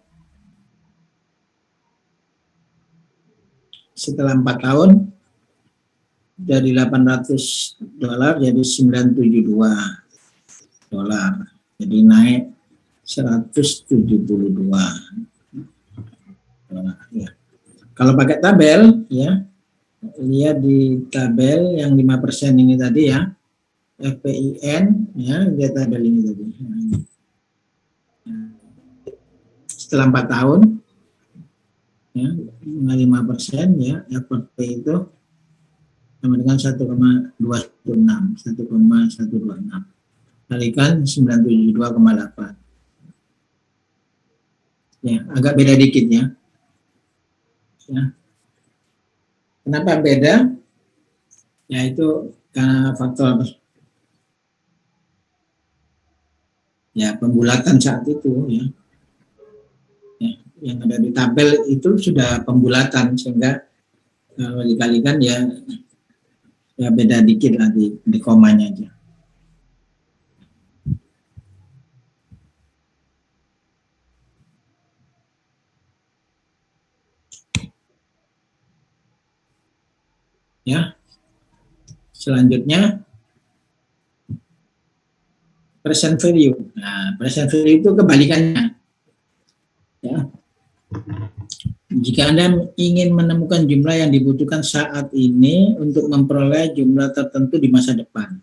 setelah 4 tahun dari $800 jadi $972. Jadi naik 172 ya. Kalau pakai tabel ya, lihat di tabel yang 5% ini tadi ya, FPIN ya, lihat tabel ini tadi. Setelah 4 tahun ya, 5% ya, FP itu sama dengan 1,126 kalikan 972,8. Ya, agak beda dikit ya. Ya. Kenapa beda? Ya itu karena faktor ya pembulatan saat itu ya. Ya, yang ada di tabel itu sudah pembulatan sehingga kalau dikalikan ya beda dikit lah di komanya aja. Ya, selanjutnya present value. Nah, present value itu kebalikannya. Ya. Jika Anda ingin menemukan jumlah yang dibutuhkan saat ini untuk memperoleh jumlah tertentu di masa depan,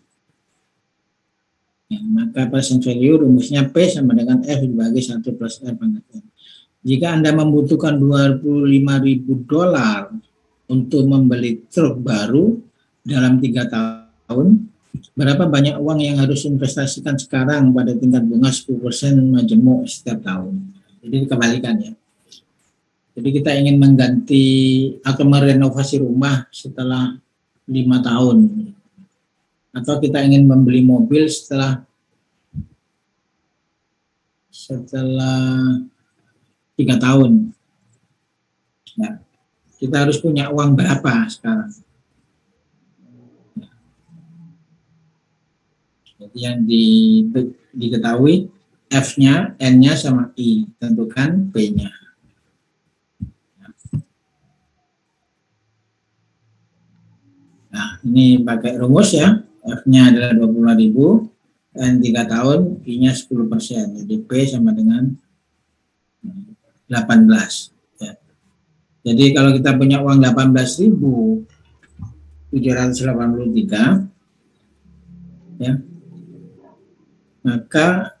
ya, maka present value rumusnya P sama dengan F dibagi 1 plus R pangkat N. Jika Anda membutuhkan $25.000 untuk membeli truk baru dalam 3 tahun, berapa banyak uang yang harus investasikan sekarang pada tingkat bunga 10% majemuk setiap tahun? Jadi kebalikan ya. Jadi kita ingin mengganti atau merenovasi rumah setelah 5 5 tahun. Atau kita ingin membeli mobil setelah 3 tahun. Ya, kita harus punya uang berapa sekarang? Jadi yang diketahui F-nya, N-nya sama I, tentukan P-nya. Nah, ini pakai rumus ya. F-nya adalah 25.000, N 3 tahun, I-nya 10%. Jadi P sama dengan 18. Ya. Jadi kalau kita punya uang 18.783, ya, maka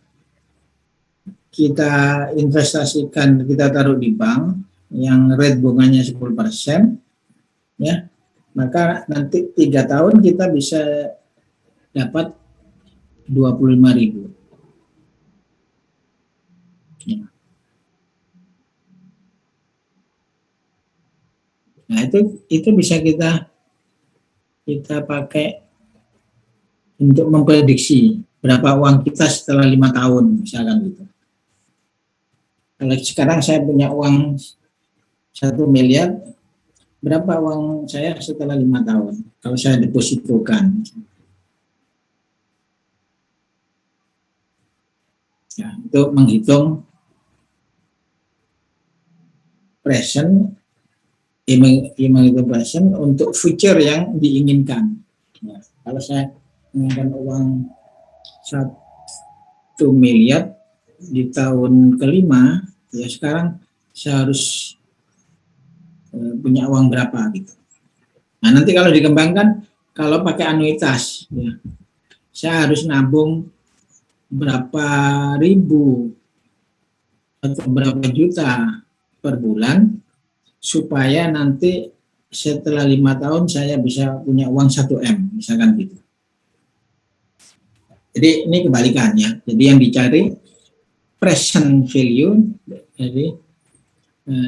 kita investasikan, kita taruh di bank yang rate bunganya 10%, ya, maka nanti 3 tahun kita bisa dapat 25.000. Ya. Nah, itu bisa kita pakai untuk memprediksi berapa uang kita setelah 5 tahun, misalkan gitu. Kalau sekarang saya punya uang 1 miliar, berapa uang saya setelah 5 tahun? Kalau saya depositokan. Ya, itu menghitung present, menghitung present untuk future yang diinginkan. Ya, kalau saya menginginkan uang 1 miliar di tahun kelima, ya sekarang saya harus punya uang berapa gitu. Nah, nanti kalau dikembangkan, kalau pakai anuitas, ya, saya harus nabung berapa ribu atau berapa juta per bulan supaya nanti setelah 5 tahun saya bisa punya uang 1M, misalkan gitu. Jadi ini kebalikannya. Jadi yang dicari present value, jadi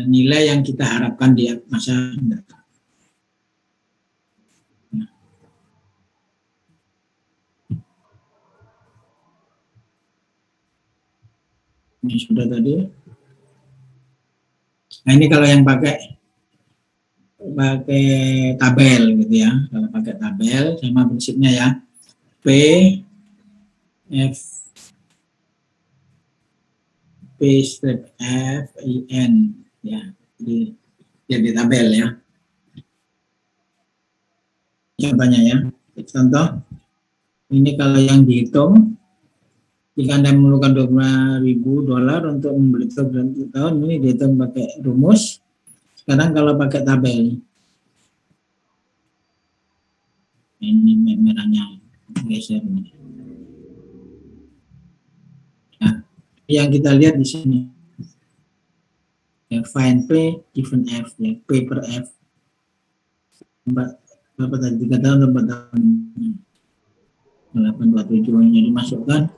nilai yang kita harapkan di masa mendatang. Ini sudah tadi. Nah, ini kalau yang pakai tabel gitu ya. Kalau pakai tabel sama prinsipnya ya. P F P strip F I N ya. Jadi tabel ya. Contohnya ya. Contoh ini kalau yang dihitung, jika Anda memerlukan $25.000 untuk membeli tahun, ini dihitung pakai rumus. Sekarang kalau pakai tabel, ini merahnya geser. Nah, yang kita lihat di sini, ya, find P given F, ya, P per F. Berapa tadi? 3 tahun, 4 tahun. 827 yang dimasukkan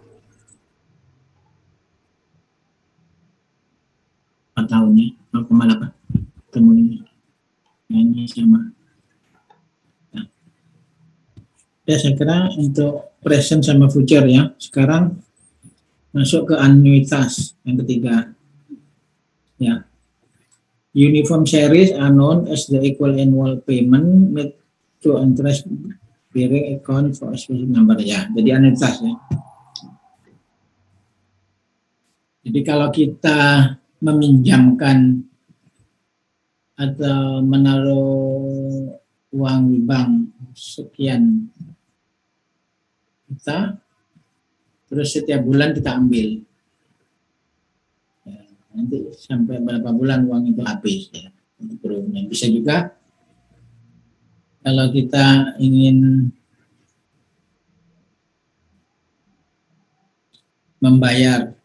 4 tahunnya 0,8 ketemu ini. Nah, ini sama. Nah, ya saya kira untuk present sama future ya. Sekarang masuk ke anuitas yang ketiga. Ya. Uniform series are known as the equal annual payment made to interest bearing account for a specific number ya. Jadi anuitas ya. Jadi kalau kita meminjamkan atau menaruh uang di bank sekian juta, terus setiap bulan kita ambil, ya, nanti sampai berapa bulan uang itu habis ya. Bisa juga kalau kita ingin membayar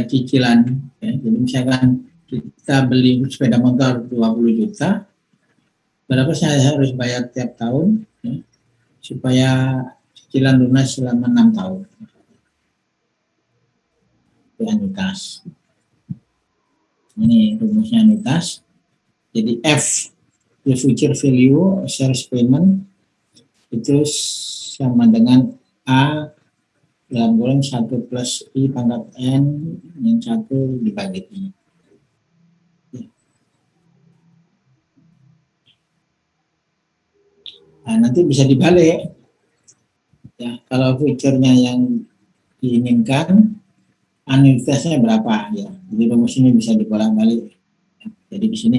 cicilan ya. Jadi misalkan kita beli sepeda motor 20 juta, berapa saya harus bayar tiap tahun ya, supaya cicilan lunas selama 6 tahun. Itu anuitas. Ini rumusnya anuitas. Jadi F the future value shares payment itu sama dengan A dalam kurung 1 plus I pangkat N yang 1 dibagi I. Nah, nanti bisa dibalik. Ya, kalau future-nya yang diinginkan, anuitasnya berapa ya? Jadi rumus ini bisa dibolak-balik. Jadi di sini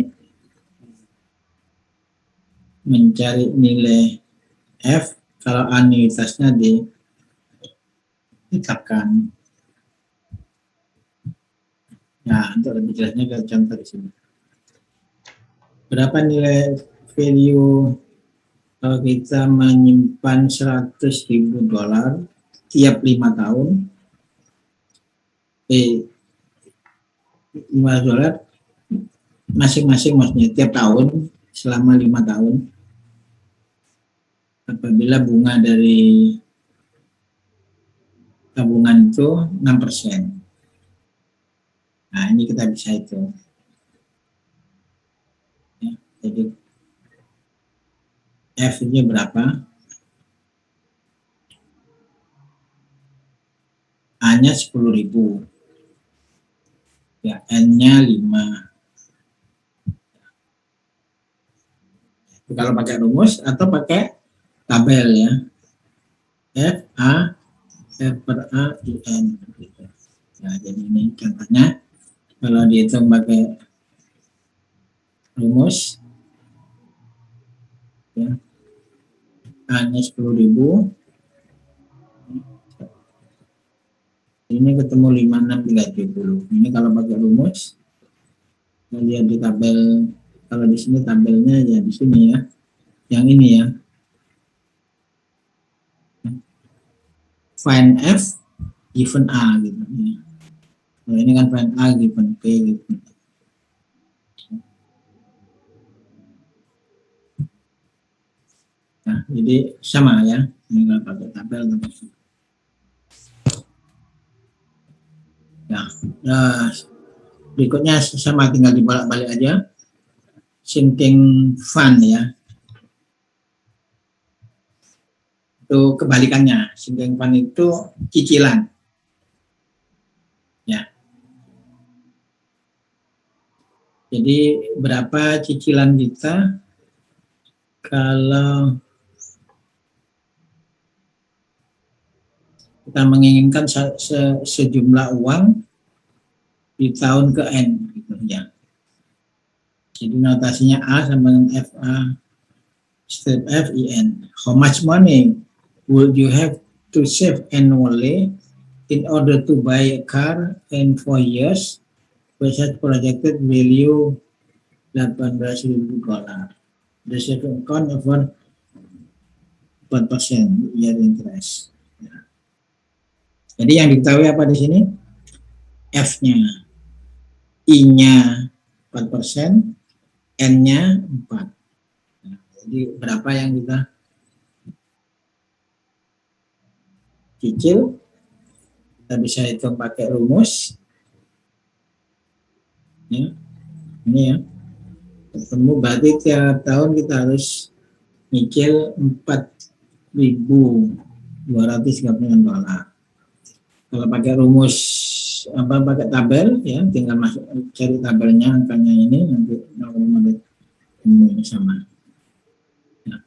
mencari nilai F kalau anuitasnya ditetapkan. Nah, untuk lebih jelasnya kita contoh di sini. Berapa nilai value kalau kita menyimpan $100.000 tiap 5 tahun? $5 masing-masing maksudnya tiap tahun selama 5 tahun. Apabila bunga dari tabungan itu 6%. Nah, ini kita bisa hitung. Ya, jadi F-nya berapa? A-nya 10.000. Ya, N-nya 5. Kalau pakai rumus atau pakai tabel ya. F per A I N gitu. Nah, jadi ini contohnya kalau dihitung pakai rumus ya, A-nya 10.000, ini ketemu 56.370. Ini kalau pakai rumus, kita lihat di tabel. Kalau di sini tabelnya ya di sini ya, yang ini ya. Find F given A gitu. Ya. Nah, ini kan find A given P gitu. Nah, jadi sama ya. Ini kalau pakai tabel. Nah, berikutnya sama, tinggal dibolak-balik aja. Sinking fund ya. Itu kebalikannya. Sinking fund itu cicilan. Ya. Jadi berapa cicilan kita kalau kita menginginkan sejumlah uang di tahun ke N gitu ya. Jadi notasinya A sama dengan FA step F I N. How much money would you have to save annually in order to buy a car in 4 years with such projected value $18.000? The saving account over 4% year interest. Ya. Jadi yang diketahui apa di sini? F-nya, I-nya 4%, N-nya 4. Nah, jadi berapa yang kita cicil? Kita bisa hitung pakai rumus. Ya, ini ya. Ketemu berarti tiap tahun kita harus nyicil $4.236. Kalau pakai rumus pakai tabel ya, tinggal masuk cari tabelnya, angkanya ini nanti ini sama. Ya.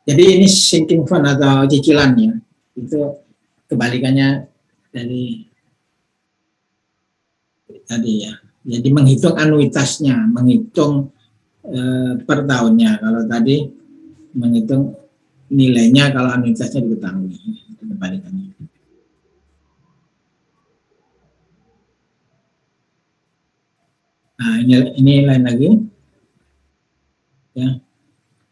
Jadi ini sinking fund atau cicilan ya, itu kebalikannya dari tadi ya. Jadi menghitung anuitasnya, menghitung per tahunnya. Kalau tadi menghitung nilainya kalau anuitasnya diketahui, itu kebalikannya. Nah, ini lain lagi. Ya.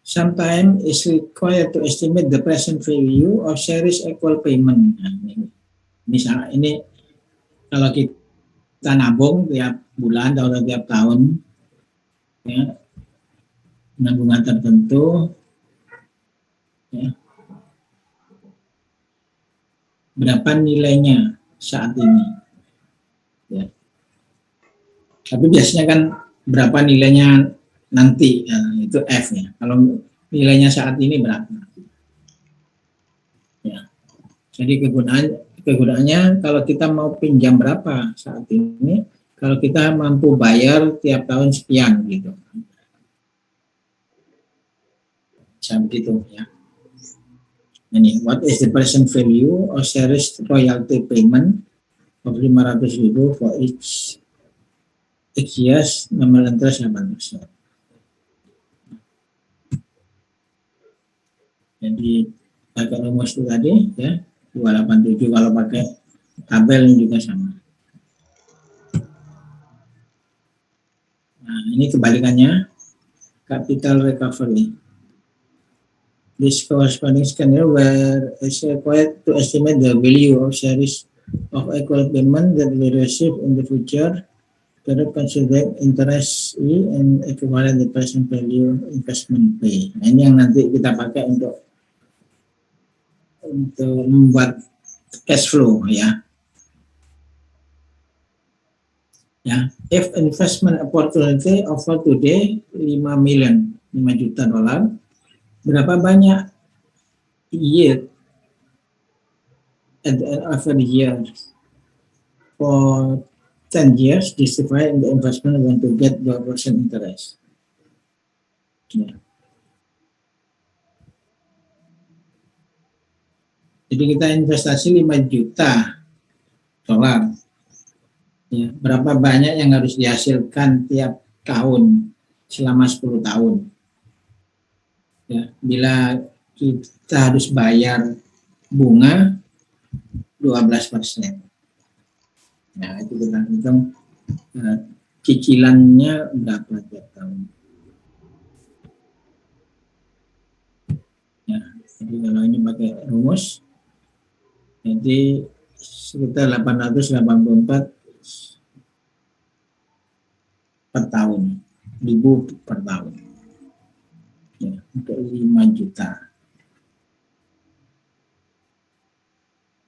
Sometimes is required to estimate the present value of series equal payment. Nah, misalnya ini kalau kita nabung tiap bulan atau tiap tahun, ya, nabungan tertentu, ya, berapa nilainya saat ini? Ya. Tapi biasanya kan berapa nilainya nanti, itu F-nya. Kalau nilainya saat ini berapa? Ya. Jadi kegunaannya kalau kita mau pinjam berapa saat ini, kalau kita mampu bayar tiap tahun sekian gitu. Bisa begitu ya. Ini, what is the present value of series royalty payment of 500.000 for each years, nominal interest 8%. Jadi pakai rumus itu tadi ya, 287 kalau pakai tabel juga sama. Nah, ini kebalikannya, capital recovery. This corresponding scenario where it's required to estimate the value of series of equal payment that we receive in the future, considering interest and equivalent the present value investment pay. Nah, ini yang nanti kita pakai untuk membuat cash flow ya. Ya, if investment opportunity offer today 5 juta dolar, berapa banyak yield at the end of the year for 10 years justified in the investment going to get 2% interest. Ya. Jadi kita investasi 5 juta dolar. Ya, berapa banyak yang harus dihasilkan tiap tahun selama 10 tahun. Ya, bila kita harus bayar bunga 12%. Nah, itu kita hitung cicilannya berapa tiap tahun. Ya, jadi kalau ini pakai rumus, jadi sekitar 884 per tahun, ribu per tahun. Ya, untuk 5 juta.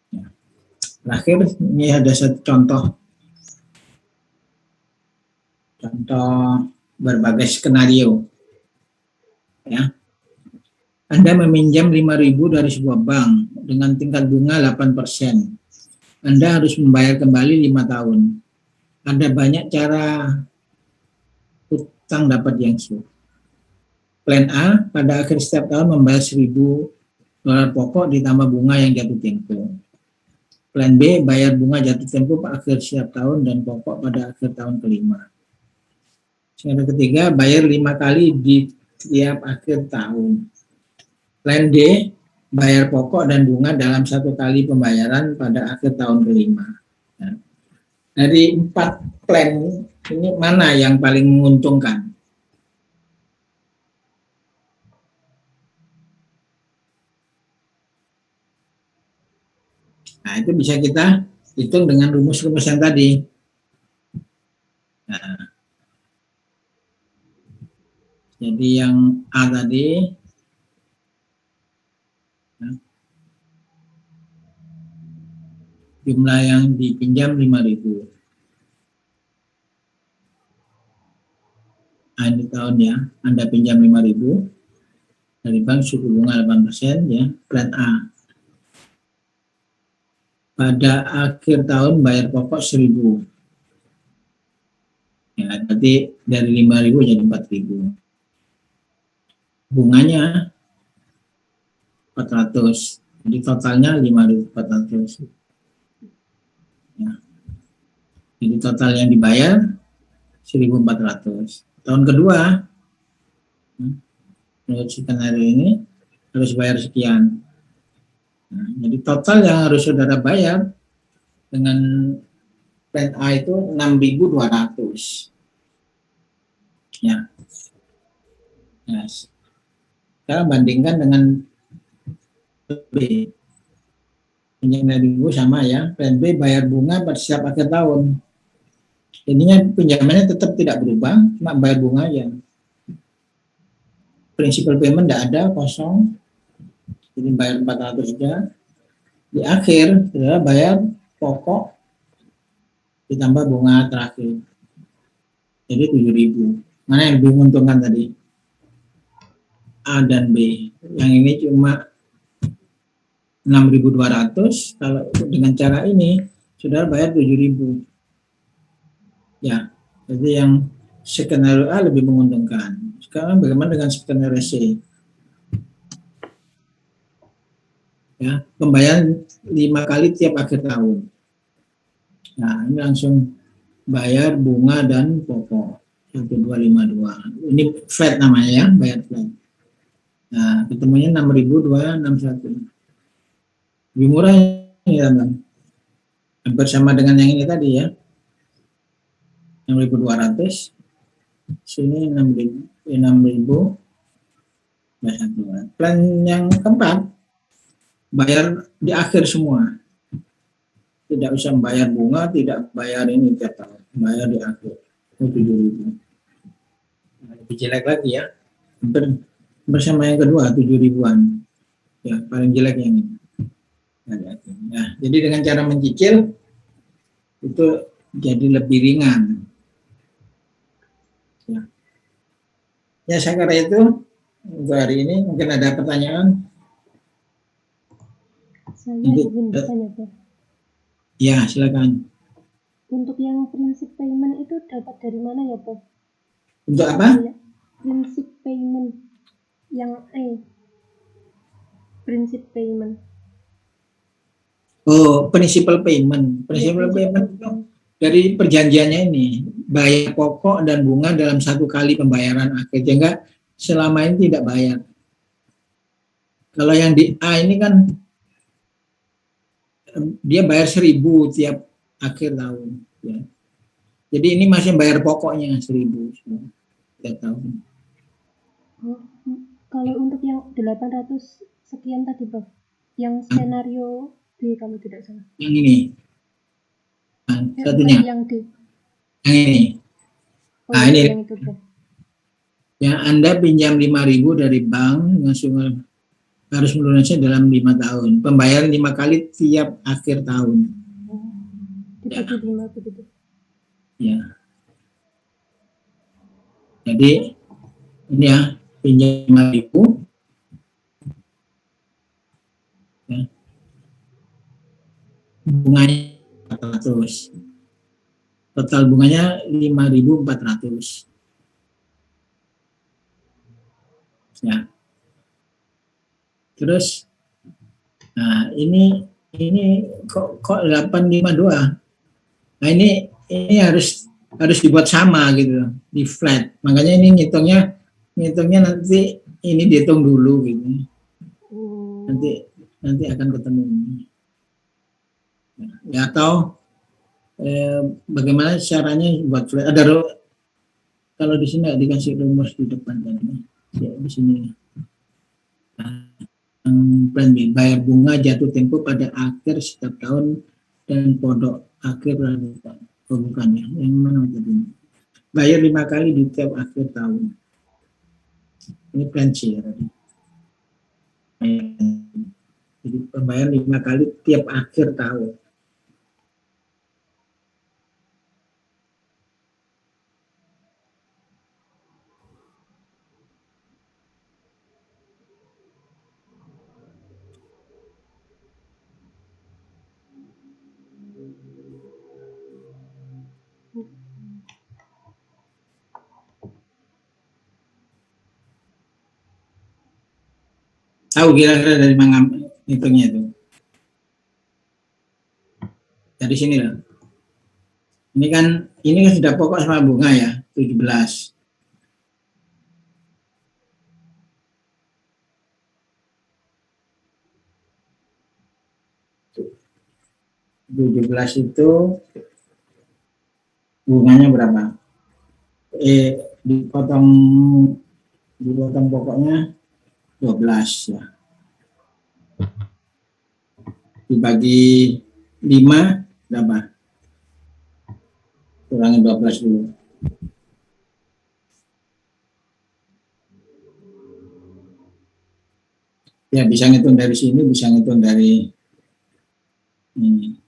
Ya. Terakhir, ini ada satu contoh berbagai skenario. Ya. Anda meminjam 5.000 dari sebuah bank dengan tingkat bunga 8%. Anda harus membayar kembali 5 tahun. Ada banyak cara utang dapat diangsur. Plan A, pada akhir setiap tahun membayar 1.000 dolar pokok ditambah bunga yang jatuh tempo. Plan B, bayar bunga jatuh tempo pada akhir setiap tahun dan pokok pada akhir tahun kelima. Skenario ketiga, bayar 5 kali di tiap akhir tahun. Plan D, bayar pokok dan bunga dalam 1 kali pembayaran pada akhir tahun kelima. Nah, dari 4 plan ini mana yang paling menguntungkan? Nah, itu bisa kita hitung dengan rumus-rumus yang tadi. Nah, jadi yang A tadi, jumlah yang dipinjam 5.000. Nah, ini tahun ya, Anda pinjam 5.000 dari bank suku bunga 8% ya, plan A. Pada akhir tahun bayar pokok 1.000. Ya, berarti dari 5.000 jadi 4.000. Bunganya 400. Jadi totalnya 5.400. Ya. Jadi total yang dibayar 1.400. Tahun kedua, menurut skenario ini harus bayar sekian. Nah, jadi total yang harus saudara bayar dengan plan A itu 6.200. Ya. Nah, sekarang bandingkan dengan B. Pinjam 6.000 sama ya. Plan B bayar bunga pada setiap akhir tahun. Jadinya pinjamannya tetap tidak berubah, cuma bayar bunga aja. Principal payment tidak ada, kosong. Jadi bayar 400 saja. Di akhir, saudara bayar pokok ditambah bunga terakhir. Jadi 7.000. Mana yang lebih menguntungkan tadi? A dan B. Yang ini cuma 6.200, kalau dengan cara ini sudah bayar 7.000. Ya, jadi yang skenario A lebih menguntungkan. Sekarang bagaimana dengan skenario C? Ya, pembayaran 5 kali tiap akhir tahun. Nah, ini langsung bayar bunga dan pokok 1252. Ini flat namanya ya, bayar flat. Nah, ketemunya 6.261. Lebih murah ini teman. Hampir sama dengan yang ini tadi ya. 6.200. Sini 6.000. Plan yang keempat bayar di akhir semua. Tidak usah bayar bunga, tidak bayar ini tiap tahun. Bayar di akhir. 7.000. Lebih jelek lagi ya. Hampir bersama yang kedua 7.000-an. Ya, paling jelek yang ini. Nah, jadi dengan cara mencicil itu jadi lebih ringan. Ya, saya kira itu untuk hari ini. Mungkin ada pertanyaan? Saya ingin bertanya, Pak. Ya, silakan. Untuk yang prinsip payment itu dapat dari mana ya, Pak? Untuk apa? Prinsip payment yang prinsip payment. Oh, principal payment. Principal payment itu dari perjanjiannya ini, bayar pokok dan bunga dalam satu kali pembayaran akhir, sehingga selama ini tidak bayar. Kalau yang di A ini kan dia bayar 1.000 tiap akhir tahun. Ya. Jadi ini masih bayar pokoknya 1.000 tiap tahun. Kalau untuk yang 800 sekian tadi, Bang, yang skenario B kalau tidak salah. Yang ini. Nah, satunya. Yang D. Yang ini. Oh, nah, ini. Yang itu, Bang. Yang Anda pinjam 5.000 dari bank langsung harus melunasnya dalam 5 tahun. Pembayaran 5 kali tiap akhir tahun. Dibagi 5 begitu. Ya. Jadi ini ya, pinjam 5.000. Ya. Bunganya 400. Total bunganya 5.400. Ya. Terus nah ini kok 852. Nah ini harus dibuat sama gitu, di flat. Makanya ini ngitungnya nanti ini dihitung dulu gitu. Nanti akan ketemu. Ya, atau bagaimana caranya buat flat? Ada kalau di sini dikasih rumus di depan tadi. Ya, di sini. Nah, plan B, bayar bunga jatuh tempo pada akhir setiap tahun dan pondok akhir lanjutan. Oh, bukan ya, yang mana tadi? Bayar 5 kali di tiap akhir tahun. Ini plan C ya tadi. Jadi pembayaran 5 kali tiap akhir tahun. Tahu kira-kira dari mana hitungnya itu? Dari sini loh. Ini kan sudah pokok sama bunga ya, 17. Itu bunganya berapa? Dipotong pokoknya 12 ya. Dibagi 5 berapa? Kurangi 12 dulu. Ya, bisa ngitung dari sini, bisa ngitung dari ini.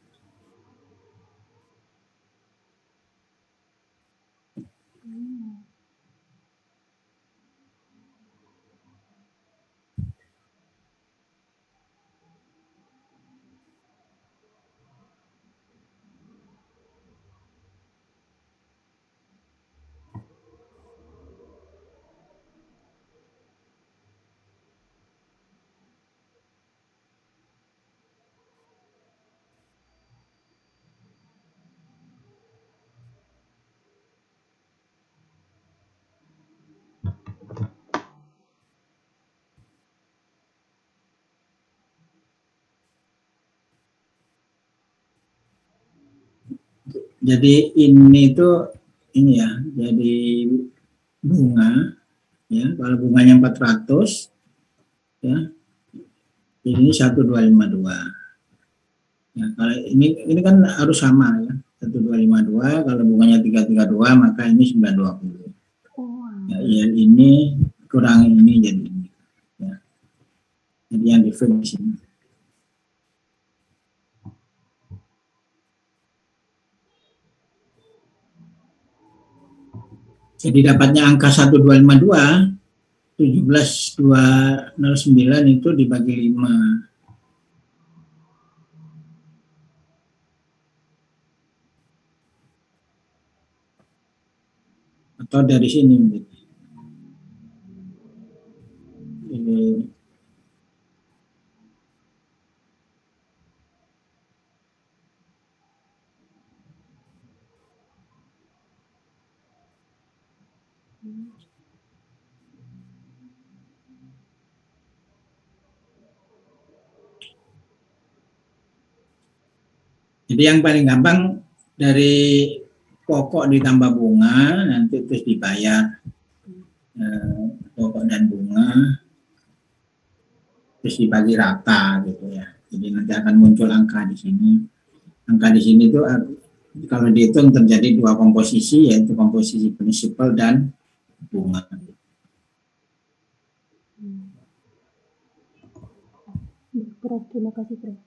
Jadi ini tuh ini ya, jadi bunga ya. Kalau bunganya 400 ya, ini 1252. Ya, kalau ini kan harus sama ya, 1252. Kalau bunganya 332 maka ini 920. Ya, ya ini kurang ini jadi ini. Ya. Jadi yang different di sini. Jadi dapatnya angka 1252, 17209 itu dibagi 5. Atau dari sini mungkin. Ini jadi yang paling gampang dari pokok ditambah bunga nanti terus dibayar pokok dan bunga terus dibagi rata gitu ya. Jadi nanti akan muncul angka di sini. Angka di sini tuh kalau dihitung terjadi dua komposisi, yaitu komposisi prinsipal dan bunga. Prof, terima kasih Prof.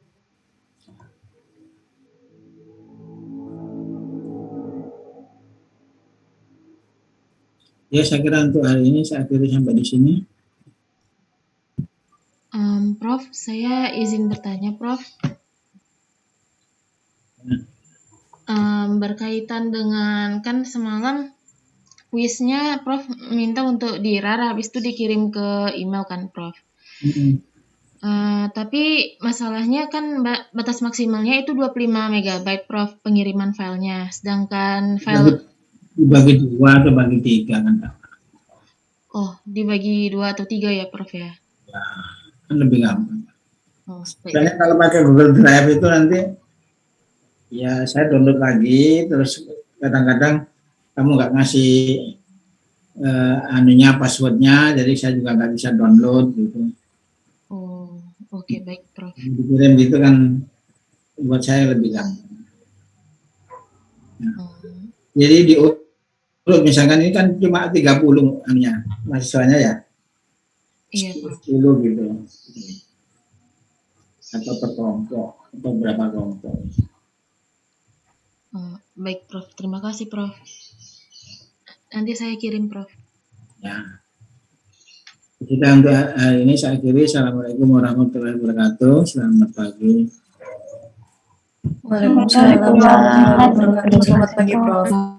Ya, saya kira untuk hari ini saya akhiri sampai di sini. Prof, saya izin bertanya, Prof. Berkaitan dengan kan semalam kuisnya Prof minta untuk di-RAR, habis itu dikirim ke email kan, Prof. Tapi masalahnya kan batas maksimalnya itu 25 MB, Prof, pengiriman filenya. Sedangkan file dibagi 2 atau bagi 3 kan? Oh, dibagi 2 atau 3 ya, Prof ya? Ya, kan lebih gampang. Oh, Soalnya kalau pakai Google Drive itu nanti ya saya download lagi, terus kadang-kadang kamu nggak ngasih passwordnya, jadi saya juga nggak bisa download gitu. Oh, oke, baik, Prof. Dikirim gitu kan buat saya lebih gampang. Nah, jadi diurut misalkan ini kan cuma 30 mahasiswanya ya. Iya, Prof. 10 gitu. Atau per kelompok, atau berapa kelompok. Baik, Prof. Terima kasih, Prof. Nanti saya kirim, Prof. Ya. Kita untuk hari ini saya akhiri. Assalamualaikum warahmatullahi wabarakatuh. Selamat pagi. Waalaikumsalam warahmatullahi wabarakatuh. Selamat pagi, Prof.